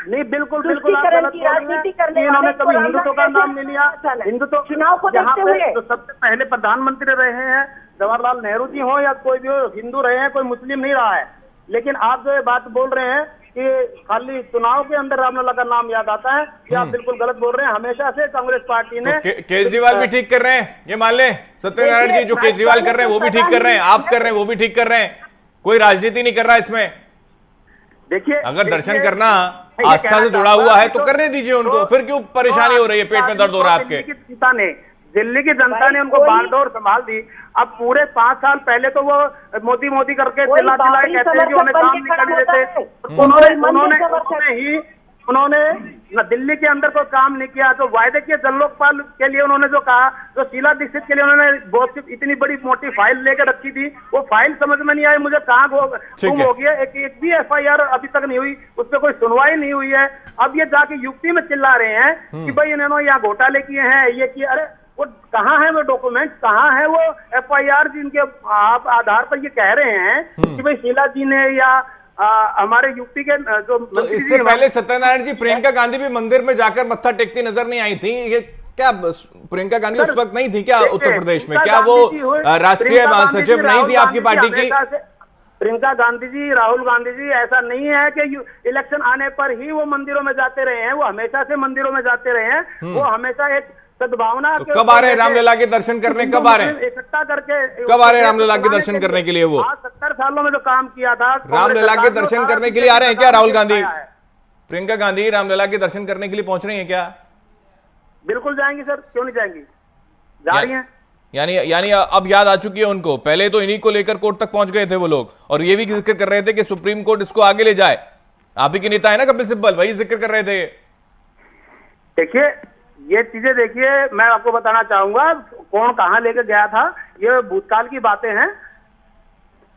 नहीं, बिल्कुल आप तुष्टीकरण गलत की बोल रही राजनीति हैं। करने इन्होंने वाले कभी को हिंदुत्व का नाम नहीं लिया। हिंदुत्व चुनाव को जहाँ देखते पे हुए तो सबसे पहले प्रधानमंत्री रहे हैं जवाहरलाल नेहरू जी हो या कोई भी हो, हिंदू रहे हैं, कोई मुस्लिम नहीं रहा है। लेकिन आप जो ये बात बोल रहे हैं कि खाली चुनाव के अंदर रामलला का नाम याद आता है, ये आप बिल्कुल गलत बोल रहे हैं। हमेशा से कांग्रेस पार्टी ने केजरीवाल भी ठीक कर रहे हैं, ये मान लें। सत्यनारायण जी, जो केजरीवाल कर रहे हैं वो भी ठीक कर रहे हैं, आप कर रहे हैं वो भी ठीक कर रहे हैं, कोई राजनीति नहीं कर रहा इसमें। देखिए, अगर दर्शन करना आस्था से जुड़ा हुआ है तो करने दीजिए उनको, फिर क्यों परेशानी हो रही है, पेट में दर्द हो रहा है आपके? दिल्ली की जनता ने उनको बागडोर संभाल दी। अब पूरे 5 साल पहले तो वो मोदी करके चिल्लाए कहते हैं कि उन्हें काम नहीं करने देते। उन्होंने दिल्ली के अंदर कोई काम नहीं किया। तो वायदे किए जन लोकपाल के लिए उन्होंने जो कहा, जो शीला दीक्षित के लिए उन्होंने बहुत इतनी बड़ी मोटी फाइल लेकर रखी थी, वो फाइल समझ में नहीं आई मुझे कहाँ गुम हो गया। एक भी FIR अभी तक नहीं हुई, उस पर कोई सुनवाई नहीं हुई है। अब ये जाके यूपी में चिल्ला रहे हैं कि भाई इन्होंने यहाँ घोटाले किए हैं, ये किए। अरे वो कहाँ है वो डॉक्यूमेंट, कहाँ है वो FIR जिनके आप आधार पर ये कह रहे हैं कि भाई शीला जी ने या हमारे यूपी के जो तो इससे पहले सत्यनारायण जी, प्रियंका गांधी भी मंदिर में जाकर मत्था टेकती नजर नहीं आई थी। ये क्या प्रियंका गांधी उस वक्त नहीं थी क्या उत्तर प्रदेश में? क्या वो राष्ट्रीय महासचिव नहीं थी आपकी पार्टी की? प्रियंका गांधी जी, राहुल गांधी जी, ऐसा नहीं है कि इलेक्शन आने पर ही वो मंदिरों में जाते रहे हैं। वो हमेशा से मंदिरों में जाते रहे हैं। वो हमेशा एक सद्भावना। तो कब आ रहे हैं रामलला के दर्शन करने? कब आ रहे हैं इकट्ठा करके? कब आ रहे हैं रामलला के दर्शन करने के लिए? वो 70 सालों में जो काम किया था, रामलला के दर्शन करने के लिए आ रहे हैं क्या राहुल गांधी? प्रियंका गांधी रामलला के दर्शन करने के लिए पहुंच रही हैं क्या? बिल्कुल जाएंगी सर, क्यों नहीं जाएंगी, जा रही हैं। यानी अब याद आ चुकी है उनको। पहले तो इन्हीं को लेकर कोर्ट तक पहुंच गए थे वो लोग, और ये भी जिक्र कर रहे थे कि सुप्रीम कोर्ट इसको आगे ले जाए। आप ही के नेता है ना कपिल सिब्बल, वही जिक्र कर रहे थे। देखिए, ये चीजें देखिए, मैं आपको बताना चाहूंगा कौन कहां लेकर गया था। ये भूतकाल की बातें हैं।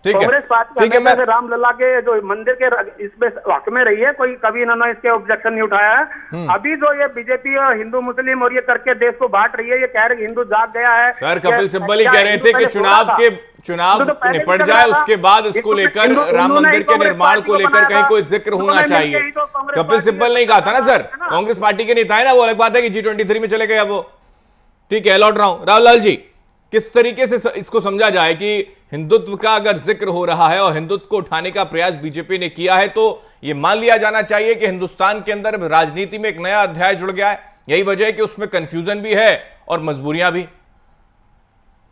ठीक है, कांग्रेस पार्टी ठीक है, हमेशा से रामलला के जो मंदिर के इसमें हक में रही है, कोई कभी इन्होंने इसके ऑब्जेक्शन नहीं उठाया है। अभी जो ये बीजेपी और हिंदू मुस्लिम और ये करके देश को बांट रही है, ये कह रहे हिंदू जाग गया है। सर कपिल सिब्बल ही कह रहे थे कि चुनाव निपट जाए, उसके बाद इसको लेकर राम मंदिर के निर्माण को लेकर कहीं कोई जिक्र होना चाहिए। कपिल सिब्बल ने कहा था ना सर, कांग्रेस पार्टी के नेता है ना, वो अलग बात है कि G23 में चले गए अब वो। ठीक है, लौट रहा हूं राहुल लाल जी, किस तरीके से इसको समझा जाए कि हिंदुत्व का अगर जिक्र हो रहा है और हिंदुत्व को उठाने का प्रयास बीजेपी ने किया है, तो यह मान लिया जाना चाहिए कि हिंदुस्तान के अंदर राजनीति में एक नया अध्याय जुड़ गया है? यही वजह है कि उसमें कंफ्यूजन भी है और मजबूरियां भी।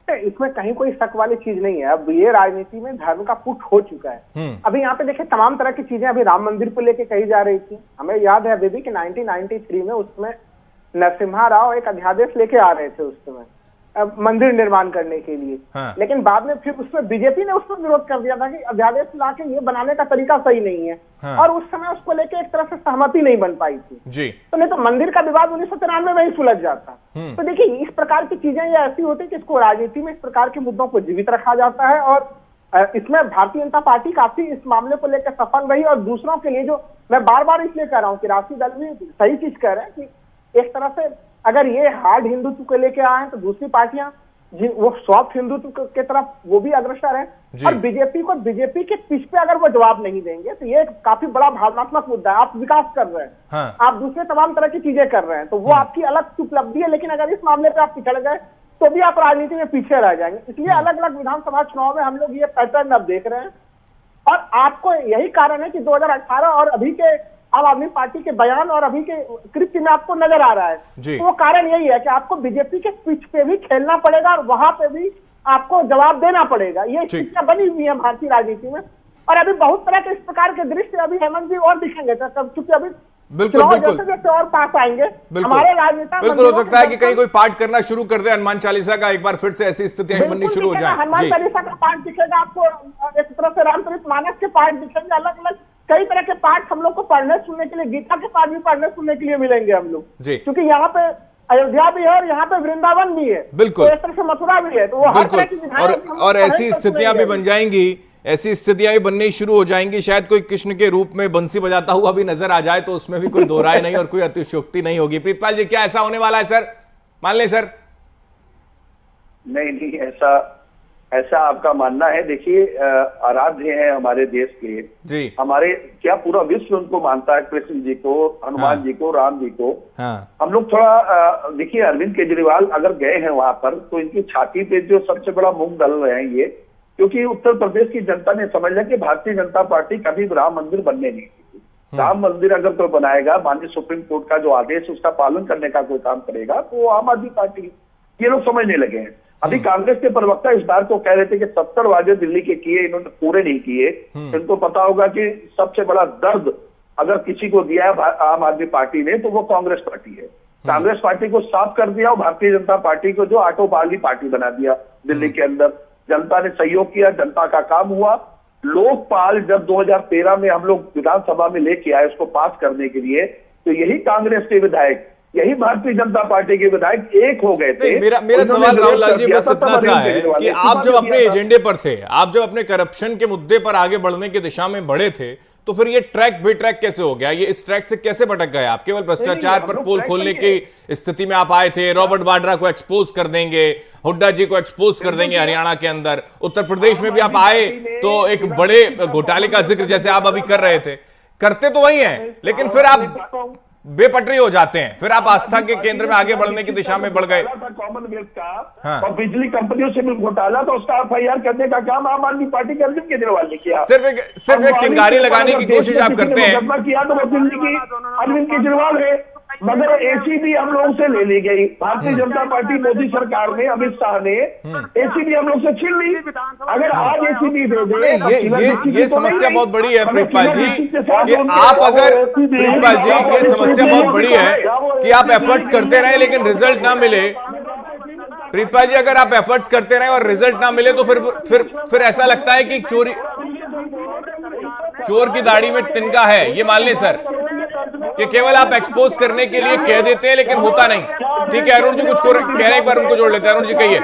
इसमें कहीं कोई शक वाली चीज नहीं है। अब ये राजनीति में धर्म का पुट हो चुका है। अभी यहाँ पे देखिए तमाम तरह की चीजें अभी राम मंदिर को लेके कही जा रही थी। हमें याद है अभी भी कि 1993 में उसमें नरसिम्हा राव एक अध्यादेश लेके आ रहे थे उस समय मंदिर निर्माण करने के लिए। लेकिन बाद में फिर उसमें बीजेपी ने उसमें विरोध कर दिया था कि अध्यादेश लाके ये बनाने का तरीका सही नहीं है। और उस समय उसको लेके एक तरह से सहमति नहीं बन पाई थी जी। तो नहीं तो मंदिर का विवाद 1993 में ही सुलझ जाता। तो देखिए इस प्रकार की चीजें ये ऐसी होती है कि इसको राजनीति में इस प्रकार के मुद्दों को जीवित रखा जाता है। और इसमें भारतीय जनता पार्टी काफी इस मामले को लेकर सफल रही। और दूसरों के लिए जो मैं बार बार इसलिए कह रहा हूँ कि राष्ट्रीय दल भी सही चीज कह रहे हैं कि एक तरह से अगर ये हार्ड हिंदुत्व को लेके आए हैं तो दूसरी पार्टियां वो सॉफ्ट हिंदुत्व के तरफ वो भी अग्रसर है। और बीजेपी के पिच पे अगर वो जवाब नहीं देंगे तो ये काफी बड़ा भावनात्मक मुद्दा है। आप विकास कर रहे हैं, आप दूसरे तमाम तरह की चीजें कर रहे हैं, तो वो आपकी अलग उपलब्धि है। लेकिन अगर इस मामले पे आप पिछड़ गए तो भी आप राजनीति में पीछे रह जाएंगे। इसलिए अलग अलग विधानसभा चुनाव में हम लोग ये पैटर्न अब देख रहे हैं। और आपको यही कारण है कि 2018 और अभी के आम आदमी पार्टी के बयान और अभी के कृत्य में आपको नजर आ रहा है। तो वो कारण यही है कि आपको बीजेपी के पिच पे भी खेलना पड़ेगा और वहां पे भी आपको जवाब देना पड़ेगा। ये स्थितियां बनी हुई है भारतीय राजनीति में। और अभी बहुत तरह के इस प्रकार के दृश्य अभी हेमंत जी और दिखेंगे क्योंकि अभी बिल्कुल जैसे और पास आएंगे हमारे राजनेता। बिल्कुल हो सकता है कि कहीं कोई पाठ करना शुरू कर दे हनुमान चालीसा का, एक बार फिर से ऐसी स्थितियां बननी शुरू हो जाए। हनुमान चालीसा का पाठ दिखेगा आपको, एक तरह से रामचरित मानस के पाठ दिखेंगे, अलग अलग कई तरह के पाठ हम लोग को पढ़ने सुनने के लिए, गीता के पाठ भी पढ़ने सुनने के लिए मिलेंगे हम लोग, क्योंकि यहाँ पे अयोध्या भी है और यहाँ पे वृंदावन भी है। बिल्कुल, तो इस तरह से मथुरा भी है। तो वो हर तरह की और ऐसी स्थितियां भी बन जाएंगी, ऐसी स्थितियां भी बननी शुरू हो जाएंगी। शायद कोई कृष्ण के रूप में बंसी बजाता हुआ भी नजर आ जाए तो उसमें भी कोई दो राय नहीं और कोई अतिशयोक्ति नहीं होगी। प्रीतपाल जी, क्या ऐसा होने वाला है सर? मान लें सर। नहीं, ऐसा आपका मानना है। देखिए आराध्य हैं हमारे देश के जी, हमारे क्या पूरा विश्व उनको मानता है, कृष्ण जी को, हनुमान जी को, राम जी को। हम लोग थोड़ा देखिए अरविंद केजरीवाल अगर गए हैं वहां पर तो इनकी छाती पे जो सबसे बड़ा मूंग डल रहे हैं ये, क्योंकि उत्तर प्रदेश की जनता ने समझ लिया कि भारतीय जनता पार्टी कभी राम मंदिर बनने नहीं देगी। राम मंदिर अगर कोई बनाएगा, माननीय सुप्रीम कोर्ट का जो आदेश उसका पालन करने का कोई काम करेगा तो आम आदमी पार्टी, ये लोग समझने लगे हैं। अभी कांग्रेस के प्रवक्ता इस बार को कह रहे थे कि 70 वादे दिल्ली के किए, इन्होंने पूरे नहीं किए। इनको पता होगा कि सबसे बड़ा दर्द अगर किसी को दिया है आम आदमी पार्टी ने तो वो कांग्रेस पार्टी है। कांग्रेस पार्टी को साफ कर दिया और भारतीय जनता पार्टी को जो आटोपाली पार्टी बना दिया दिल्ली के अंदर। जनता ने सहयोग किया, जनता का काम हुआ। लोकपाल जब 2013 में हम लोग विधानसभा में लेके आए उसको पास करने के लिए, तो यही कांग्रेस के विधायक, यही भारतीय जनता पार्टी के विधायक एक हो गए थे। मेरा सवाल राहुल लाल जी बस इतना सा है कि आप जब अपने एजेंडे पर थे, आप जब अपने करप्शन के मुद्दे पर आगे बढ़ने की दिशा में बढ़े थे, तो फिर ये ट्रैक बेट्रैक कैसे हो गया? ये इस ट्रैक से कैसे भटक गए आप? केवल भ्रष्टाचार पर पोल खोलने की स्थिति में आप आए थे, रॉबर्ट वाड्रा को एक्सपोज कर देंगे, हुड्डा जी को एक्सपोज कर देंगे हरियाणा के अंदर, उत्तर प्रदेश में भी आप आए तो एक बड़े घोटाले का जिक्र जैसे आप अभी कर रहे थे, करते तो वही है, लेकिन फिर आप बेपटरी हो जाते हैं, फिर आप आस्था के केंद्र में आगे बढ़ने की दिशा में बढ़ गए। कॉमनवेल्थ का और बिजली कंपनियों से भी घोटाला, तो उसका FIR करने का काम आम आदमी पार्टी के अरविंद केजरीवाल ने किया। सिर्फ एक चिंगारी लगाने की कोशिश आप करते हैं। किया तो वो दिल्ली की अरविंद केजरीवाल है, मगर ACB हम लोग से ले ली गई। भारतीय जनता पार्टी मोदी सरकार में अमित शाह ने ACB हम लोग से छीन ली। अगर आज ACB दे दे, ये समस्या बहुत बड़ी है प्रीतपाल जी कि आप अगर, प्रीतपाल जी ये समस्या बहुत बड़ी है कि आप एफर्ट्स करते रहे लेकिन रिजल्ट ना मिले। प्रीतपाल जी अगर आप एफर्ट्स करते रहे और रिजल्ट ना मिले तो फिर ऐसा लगता है कि चोर की दाढ़ी में तिनका है, ये मान लें सर कि केवल आप एक्सपोज करने के लिए कह देते हैं लेकिन होता नहीं। ठीक है, अरुण जी कुछ कह रहे हैं, एक बार उनको जोड़ लेते हैं। अरुण जी कहिए।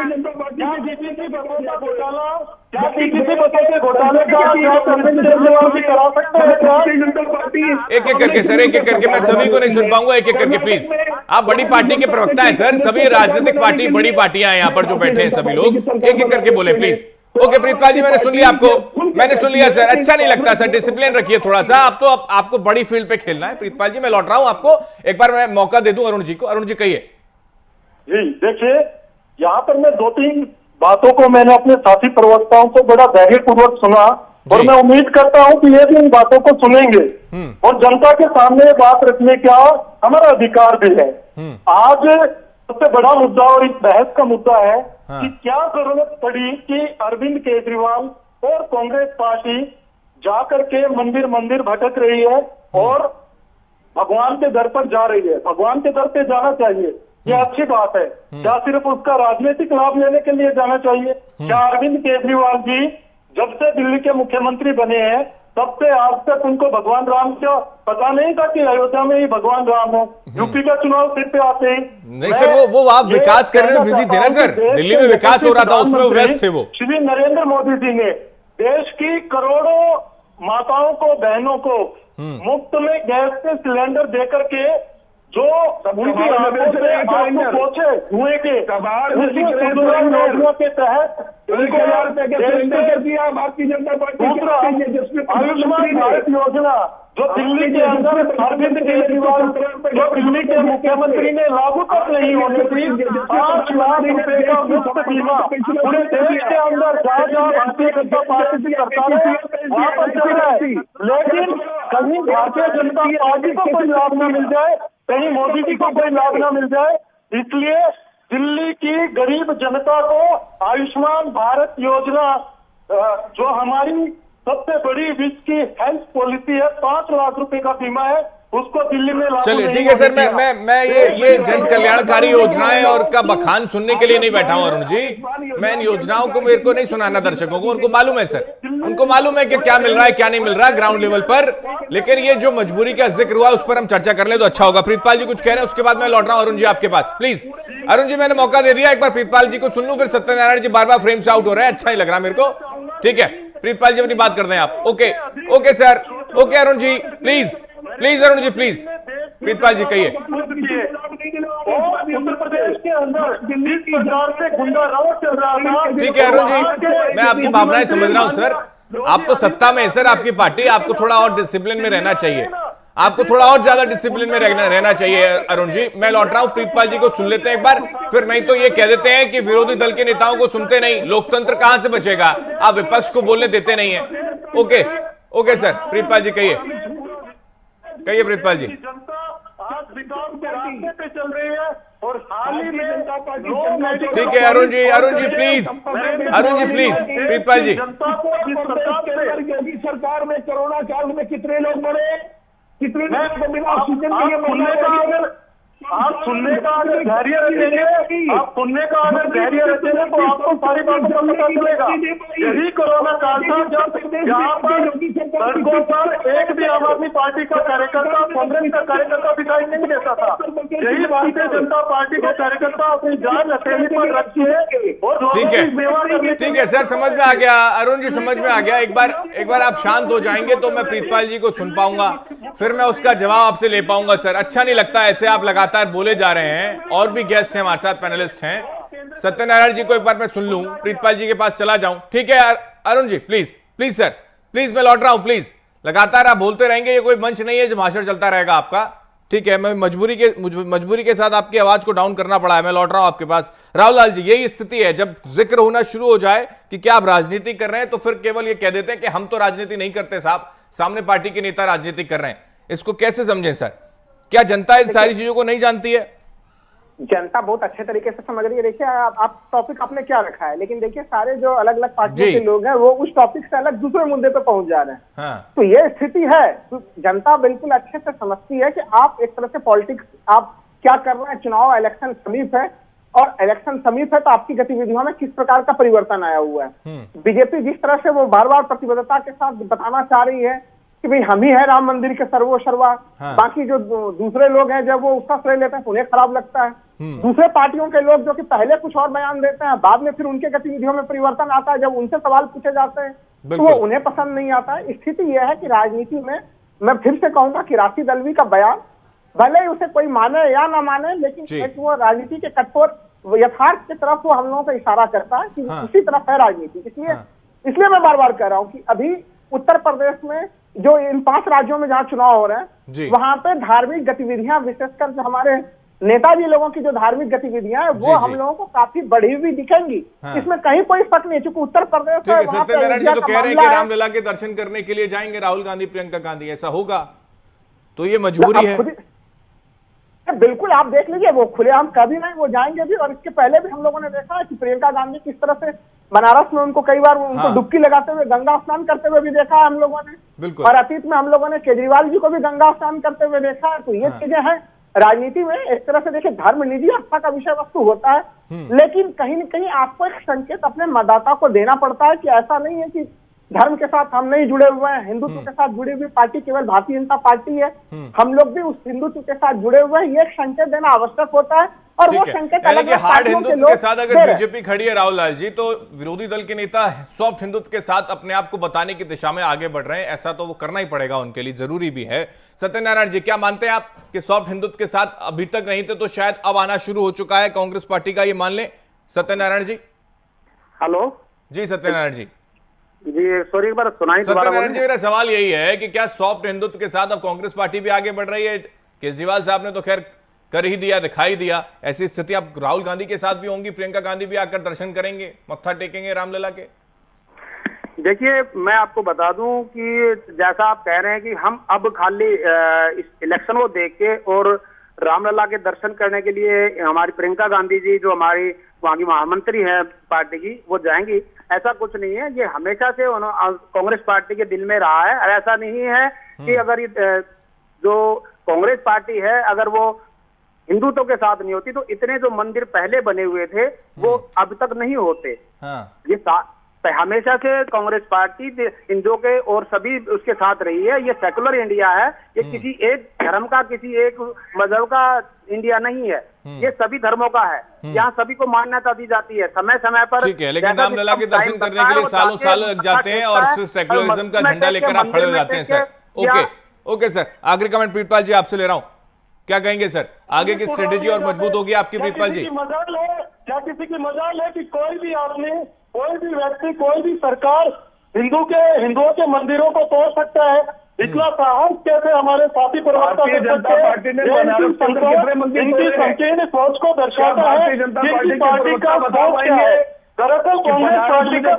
क्या किसी बच्चे के घोटाले का जांच अरविंद केजरीवाल भी करा सकते हैं? भारतीय जनता पार्टी एक एक करके सर, एक एक करके, मैं सभी को नहीं सुन पाऊंगा, एक एक करके प्लीज। आप बड़ी पार्टी के प्रवक्ता हैं सर, सभी राजनीतिक पार्टी बड़ी पार्टियां हैं यहाँ पर जो बैठे हैं सभी लोग, एक एक करके बोले प्लीज। ओके प्रीतपाल जी, मैंने सुन लिया आपको, मैंने सुन लिया सर। अच्छा नहीं लगता सर, डिसिप्लिन रखिए थोड़ा सा। आप तो आपको बड़ी फील्ड पे खेलना है। प्रीतपाल जी मैं लौट रहा हूं आपको, एक बार मैं मौका दे दूं अरुण जी को। अरुण जी कहिए। जी देखिए, यहाँ पर मैं 2-3 बातों को मैंने अपने साथी प्रवक्ताओं को बड़ा धैर्यपूर्वक सुना और मैं उम्मीद करता हूं कि ये भी इन बातों को सुनेंगे और जनता के सामने बात रखने का हमारा अधिकार भी है। आज सबसे बड़ा मुद्दा और इस बहस का मुद्दा है कि क्या जरूरत पड़ी कि अरविंद केजरीवाल और कांग्रेस पार्टी जाकर के मंदिर मंदिर भटक रही है और भगवान के दर पर जा रही है। भगवान के दर पे जाना चाहिए, ये अच्छी बात है। क्या सिर्फ उसका राजनीतिक लाभ लेने के लिए जाना चाहिए? क्या अरविंद केजरीवाल जी जब से दिल्ली के मुख्यमंत्री बने हैं तब से आज तक उनको भगवान राम का पता नहीं था कि अयोध्या में ही भगवान राम है? यूपी का चुनाव सिर पे आते ही नहीं सर, वो आप विकास करने में बिजी थे ना सर, दिल्ली में विकास हो रहा था, उसमें वो व्यस्त थे। वो श्री नरेंद्र मोदी जी ने देश की करोड़ों माताओं को, बहनों को मुफ्त में गैस के सिलेंडर देकर के जो उनकी आंखों से आंसू पोंछे हुए के योजना के तहत 1,000 रुपए के सिलेंडर कर दिया भारतीय जनता पार्टी। दूसरा आयुष्मान भारत योजना जो दिल्ली के अंदर अरविंद केजरीवाल जो दिल्ली के मुख्यमंत्री ने लागू तक नहीं होने दी, 5 लाख रुपए का मुफ्त बीमा पूरे देश के अंदर जहाँ जहाँ भारतीय जनता पार्टी की सरकार है वहाँ पर चल रहा है। लेकिन कहीं भारतीय जनता पार्टी को कोई लाभ न मिल जाए, कहीं मोदी जी को कोई लाभ न मिल जाए, इसलिए दिल्ली की गरीब जनता को आयुष्मान भारत योजना जो हमारी सबसे बड़ी विश्व की हेल्थ पॉलिसी है, 5 लाख रुपए का बीमा है, उसको दिल्ली में लागू चलिए ठीक है सर। मैं ये जन कल्याणकारी योजनाएं और का बखान सुनने के लिए नहीं बैठा हूं अरुण जी। मैं इन योजनाओं को मेरे को नहीं सुनाना दर्शकों को, उनको मालूम है सर, उनको मालूम है कि क्या मिल रहा है क्या नहीं मिल रहा है ग्राउंड लेवल पर। लेकिन ये जो मजबूरी का जिक्र हुआ उस पर हम चर्चा कर ले तो अच्छा होगा। प्रीतपाल जी कुछ कह रहे हैं, उसके बाद मैं लौट रहा हूं अरुण जी आपके पास प्लीज। अरुण जी मैंने मौका दे दिया, एक बार प्रीतपाल जी को सुन लूं, फिर सत्यनारायण जी बार बार फ्रेम से आउट हो रहे हैं, अच्छा नहीं लग रहा मेरे को। ठीक है प्रीतपाल जी अपनी बात कर दें आप। Okay okay sir, okay Arun ji please please, Arun ji please. Pritpal ji कहिए। उत्तर प्रदेश के अंदर दिल्ली सरकार से गुंडा राज चल रहा था। ठीक है अरुण जी, मैं आपकी भावनाएं समझ रहा हूं सर। आप तो सत्ता में है सर, आपकी पार्टी, आपको थोड़ा और डिसिप्लिन में रहना चाहिए, आपको थोड़ा और ज्यादा डिसिप्लिन में रहना चाहिए अरुण जी। मैं लौट रहा हूं, प्रीतपाल जी को सुन लेते हैं एक बार, फिर नहीं तो ये कह देते हैं कि विरोधी दल के नेताओं को सुनते नहीं, लोकतंत्र कहां से बचेगा, आप विपक्ष को बोलने देते नहीं है। Okay okay sir, Pritpal ji कहिए कहिए। प्रीतपाल जी जनता आज विकास के रास्ते पे चल रही है और हाल ही में ठीक है अरुण जी, अरुण जी प्लीज, अरुण जी प्लीज। प्रीतपाल जी जनता को योगी सरकार में कोरोना काल में कितने लोग मरे, कितने लोग को बिना ऑक्सीजन के लिए मरना पड़ा। आप सुनने का अगर धैर्य रखेंगे, आप सुनने का अगर धैर्य रखेंगे तो आपको सारी बातों का पता चलेगा। यही कोरोना काल था जब यहाँ पर सड़कों पर एक भी आम आदमी पार्टी का कार्यकर्ता, कांग्रेस का कार्यकर्ता दिखाई नहीं देता था। यही भारतीय जनता पार्टी के कार्यकर्ता अपनी जान हथेली पर रखिए और ठीक है सर, समझ में आ गया अरुण जी, समझ में आ गया। एक बार आप शांत हो जाएंगे तो मैं प्रीतपाल जी को सुन पाऊंगा, फिर मैं उसका जवाब आपसे ले पाऊंगा सर। अच्छा नहीं लगता ऐसे आप लगातार बोले जा रहे हैं, और भी गेस्ट हैं हमारे साथ, पैनलिस्ट हैं। सत्यनारायण जी को एक बार मैं सुन लूं, प्रीतपाल जी के पास चला जाऊं। ठीक है Arun ji please please sir, please मैं लौट रहा हूं प्लीज। लगातार आप बोलते रहेंगे, ये कोई मंच नहीं है जो भाषण चलता रहेगा आपका। ठीक है, मैं मजबूरी के साथ आपकी आवाज को डाउन करना पड़ा है। मैं लौट रहा हूं आपके पास। राहुल लाल जी, यही स्थिति है, जब जिक्र होना शुरू हो जाए कि क्या आप राजनीति कर रहे हैं तो फिर केवल ये कह देते हैं कि हम तो राजनीति नहीं करते साहब, सामने पार्टी के नेता राजनीति कर रहे हैं। इसको कैसे समझें सर? क्या जनता इन सारी चीजों को नहीं जानती है? जनता बहुत अच्छे तरीके से समझ रही है। देखिए आप टॉपिक आपने क्या रखा है, लेकिन देखिए सारे जो अलग अलग पार्टियों के लोग हैं वो उस टॉपिक से अलग दूसरे मुद्दे पे पहुंच जा रहे हैं। हाँ। तो ये स्थिति है, तो जनता बिल्कुल अच्छे से समझती है कि आप एक तरह से पॉलिटिक्स आप क्या कर रहे हैं। चुनाव इलेक्शन समीप है और इलेक्शन समीप है तो आपकी गतिविधियों में किस प्रकार का परिवर्तन आया हुआ है। बीजेपी जिस तरह से वो बार बार प्रतिबद्धता के साथ बताना चाह रही है कि भाई हम ही है राम मंदिर के सर्वोसर्वा। बाकी जो दूसरे लोग हैं जब वो उसका श्रेय लेते हैं तो उन्हें खराब लगता है। दूसरे पार्टियों के लोग जो कि पहले कुछ और बयान देते हैं, बाद में फिर उनके गतिविधियों में परिवर्तन आता है, जब उनसे सवाल पूछे जाते हैं तो वो उन्हें पसंद नहीं आता है। स्थिति यह है कि राजनीति में मैं फिर से कहूंगा कि राशिद अल्वी का बयान भले ही उसे कोई माने या ना माने, लेकिन एक वो राजनीति के कठोर यथार्थ की तरफ वो हम लोगों को इशारा करता है कि उसी तरफ है राजनीति। इसलिए मैं बार बार कह रहा हूँ कि अभी उत्तर प्रदेश में जो इन 5 राज्यों में जहाँ चुनाव हो रहे हैं वहां पे धार्मिक गतिविधियां, विशेषकर जो हमारे नेताजी लोगों की जो धार्मिक गतिविधियां हैं वो हम लोगों को काफी बढ़ी हुई दिखेंगी। इसमें कहीं कोई शक नहीं, चूंकि उत्तर प्रदेश है, सत्यनारायण जी तो कह रहे हैं कि रामलला के दर्शन करने के लिए जाएंगे राहुल गांधी, प्रियंका गांधी, ऐसा होगा तो ये मजबूरी है। बिल्कुल, आप देख लीजिए, वो खुलेआम कभी नहीं, वो जाएंगे भी। और इसके पहले भी हम लोगों ने देखा है कि प्रियंका गांधी किस तरह से बनारस में उनको कई बार उनको डुबकी लगाते हुए, गंगा स्नान करते हुए भी देखा है हम लोगों ने। और अतीत में हम लोगों ने केजरीवाल जी को भी गंगा स्नान करते हुए देखा है। तो ये चीजें हैं राजनीति में। एक तरह से देखिए, धर्म निजी आस्था का विषय वस्तु होता है, लेकिन कहीं न कहीं आपको एक संकेत अपने मतदाता को देना पड़ता है कि ऐसा नहीं है कि धर्म के साथ हम नहीं जुड़े हुए हैं, हिंदुत्व के साथ जुड़ी हुई पार्टी केवल भारतीय जनता पार्टी है, हम लोग भी उस हिंदुत्व के साथ जुड़े हुए हैं। ये एक संकेत देना आवश्यक होता है। और वो संकेत हार्ड हिंदुत्व के साथ अगर बीजेपी खड़ी है राहुल लाल जी, तो विरोधी दल के नेता सॉफ्ट हिंदुत्व के साथ अपने आप को बताने की दिशा में आगे बढ़ रहे हैं। ऐसा तो वो करना ही पड़ेगा उनके लिए, जरूरी भी है। सत्यनारायण जी, क्या मानते हैं आप कि सॉफ्ट हिंदुत्व के साथ अभी तक नहीं थे तो शायद अब आना शुरू हो चुका है कांग्रेस पार्टी का, ये मान लें? सत्यनारायण जी। हेलो जी सत्यनारायण जी। जी सॉरी, एक बार सुनाई। सत्यनारायण जी, मेरा सवाल यही है कि क्या सॉफ्ट हिंदुत्व के साथ अब कांग्रेस पार्टी भी आगे बढ़ रही है? केजरीवाल साहब ने तो खैर कर ही दिया, दिखाई दिया। ऐसी स्थिति अब राहुल गांधी के साथ भी होंगी, प्रियंका गांधी भी आकर दर्शन करेंगे, मत्था टेकेंगे रामलला के? देखिए, मैं आपको बता दूं कि जैसा आप कह रहे हैं कि हम अब खाली इस इलेक्शन को देख के और रामलला के दर्शन करने के लिए हमारी प्रियंका गांधी जी जो हमारी वहां की महामंत्री है पार्टी की, वो जाएंगी, ऐसा कुछ नहीं है। ये हमेशा से कांग्रेस पार्टी के दिल में रहा है। ऐसा नहीं है कि अगर जो कांग्रेस पार्टी है अगर वो हिंदुत्व के साथ नहीं होती तो इतने जो मंदिर पहले बने हुए थे वो अब तक नहीं होते। ये हमेशा से कांग्रेस पार्टी हिंदुओं के और सभी उसके साथ रही है। ये सेकुलर इंडिया है, ये किसी एक धर्म का, किसी एक मजहब का इंडिया नहीं है, ये सभी धर्मों का है। यहाँ सभी को मान्यता दी जाती है समय समय पर। ठीक है, लेकिन रामलला के दर्शन करने के लिए सालों साल लग जाते हैं और फिर सेकुलरिज्म का झंडा लेकर आप खड़े हो जाते हैं सर। ओके सर, आखिरी कमेंट प्रीतपाल जी आपसे ले रहा हूँ, क्या कहेंगे सर? आगे की स्ट्रेटेजी और मजबूत होगी आपकी प्रीतपाल जी? क्या किसी की मजाल है कि कोई भी आदमी, कोई भी व्यक्ति, कोई भी सरकार हिंदुओं के मंदिरों को तोड़ सकता है? इतना साहस कैसे हमारे साथी प्रवक्ता इनकी संकीर्ण सोच को दर्शाता है कि पार्टी का सोच क्या है। दरअसल कांग्रेस पार्टी का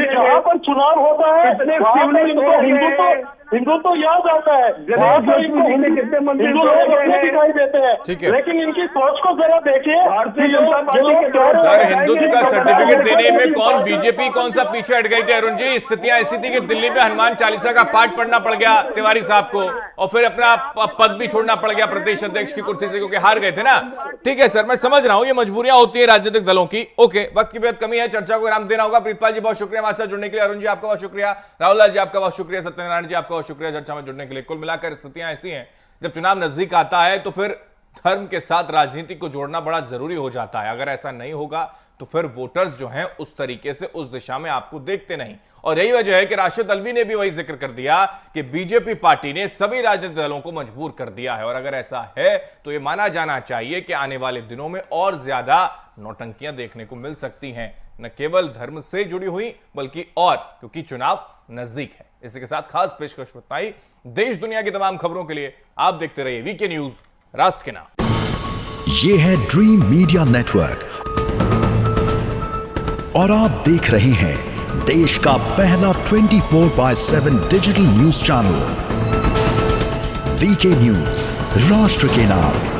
जहाँ पर चुनाव होता है हिंदुत्व याद आता है, हिंदू लोग अपने दिखाई देते हैं, लेकिन इनकी सोच को जरा देखिए। सर, हिंदुत्व का सर्टिफिकेट देने में कौन बीजेपी कौन सा पीछे हट गई थी अरुण जी? स्थितियां ऐसी थी कि दिल्ली में हनुमान चालीसा का पाठ पढ़ना पड़ गया तिवारी साहब को, और फिर अपना पद भी छोड़ना पड़ गया प्रदेश अध्यक्ष की कुर्सी से, क्योंकि हार गए थे ना। ठीक है सर, मैं समझ रहा हूं, ये मजबूरियां होती है राजनीतिक दलों की। ओके, वक्त की बेहद कमी है, चर्चा को विराम देना होगा। प्रीतपाल जी बहुत शुक्रिया हमारे साथ जुड़ने के लिए, अरुण जी आपका बहुत शुक्रिया, राहुल लाल जी आपका बहुत शुक्रिया, सत्यनारायण जी आपका बहुत शुक्रिया चर्चा में जुड़ने के लिए। कुल मिलाकर स्थितियां ऐसी हैं, जब चुनाव नजदीक आता है तो फिर धर्म के साथ राजनीति को जोड़ना बड़ा जरूरी हो जाता है। अगर ऐसा नहीं होगा तो फिर वोटर्स जो हैं उस तरीके से उस दिशा में आपको देखते नहीं। और यही वजह है कि राशिद अल्वी ने भी वही जिक्र कर दिया कि बीजेपी पार्टी ने सभी राजनीतिक दलों को मजबूर कर दिया है। और अगर ऐसा है तो यह माना जाना चाहिए कि आने वाले दिनों में और ज्यादा नौटंकियां देखने को मिल सकती हैं, न केवल धर्म से जुड़ी हुई बल्कि और, क्योंकि चुनाव नजदीक है। इसी के साथ खास पेशकश बताई देश दुनिया की तमाम खबरों के लिए आप देखते रहिए वीके न्यूज, राष्ट्र के नाम। ये है ड्रीम मीडिया नेटवर्क और आप देख रहे हैं देश का पहला 24/7 digital news channel VK news, राष्ट्र के नाम।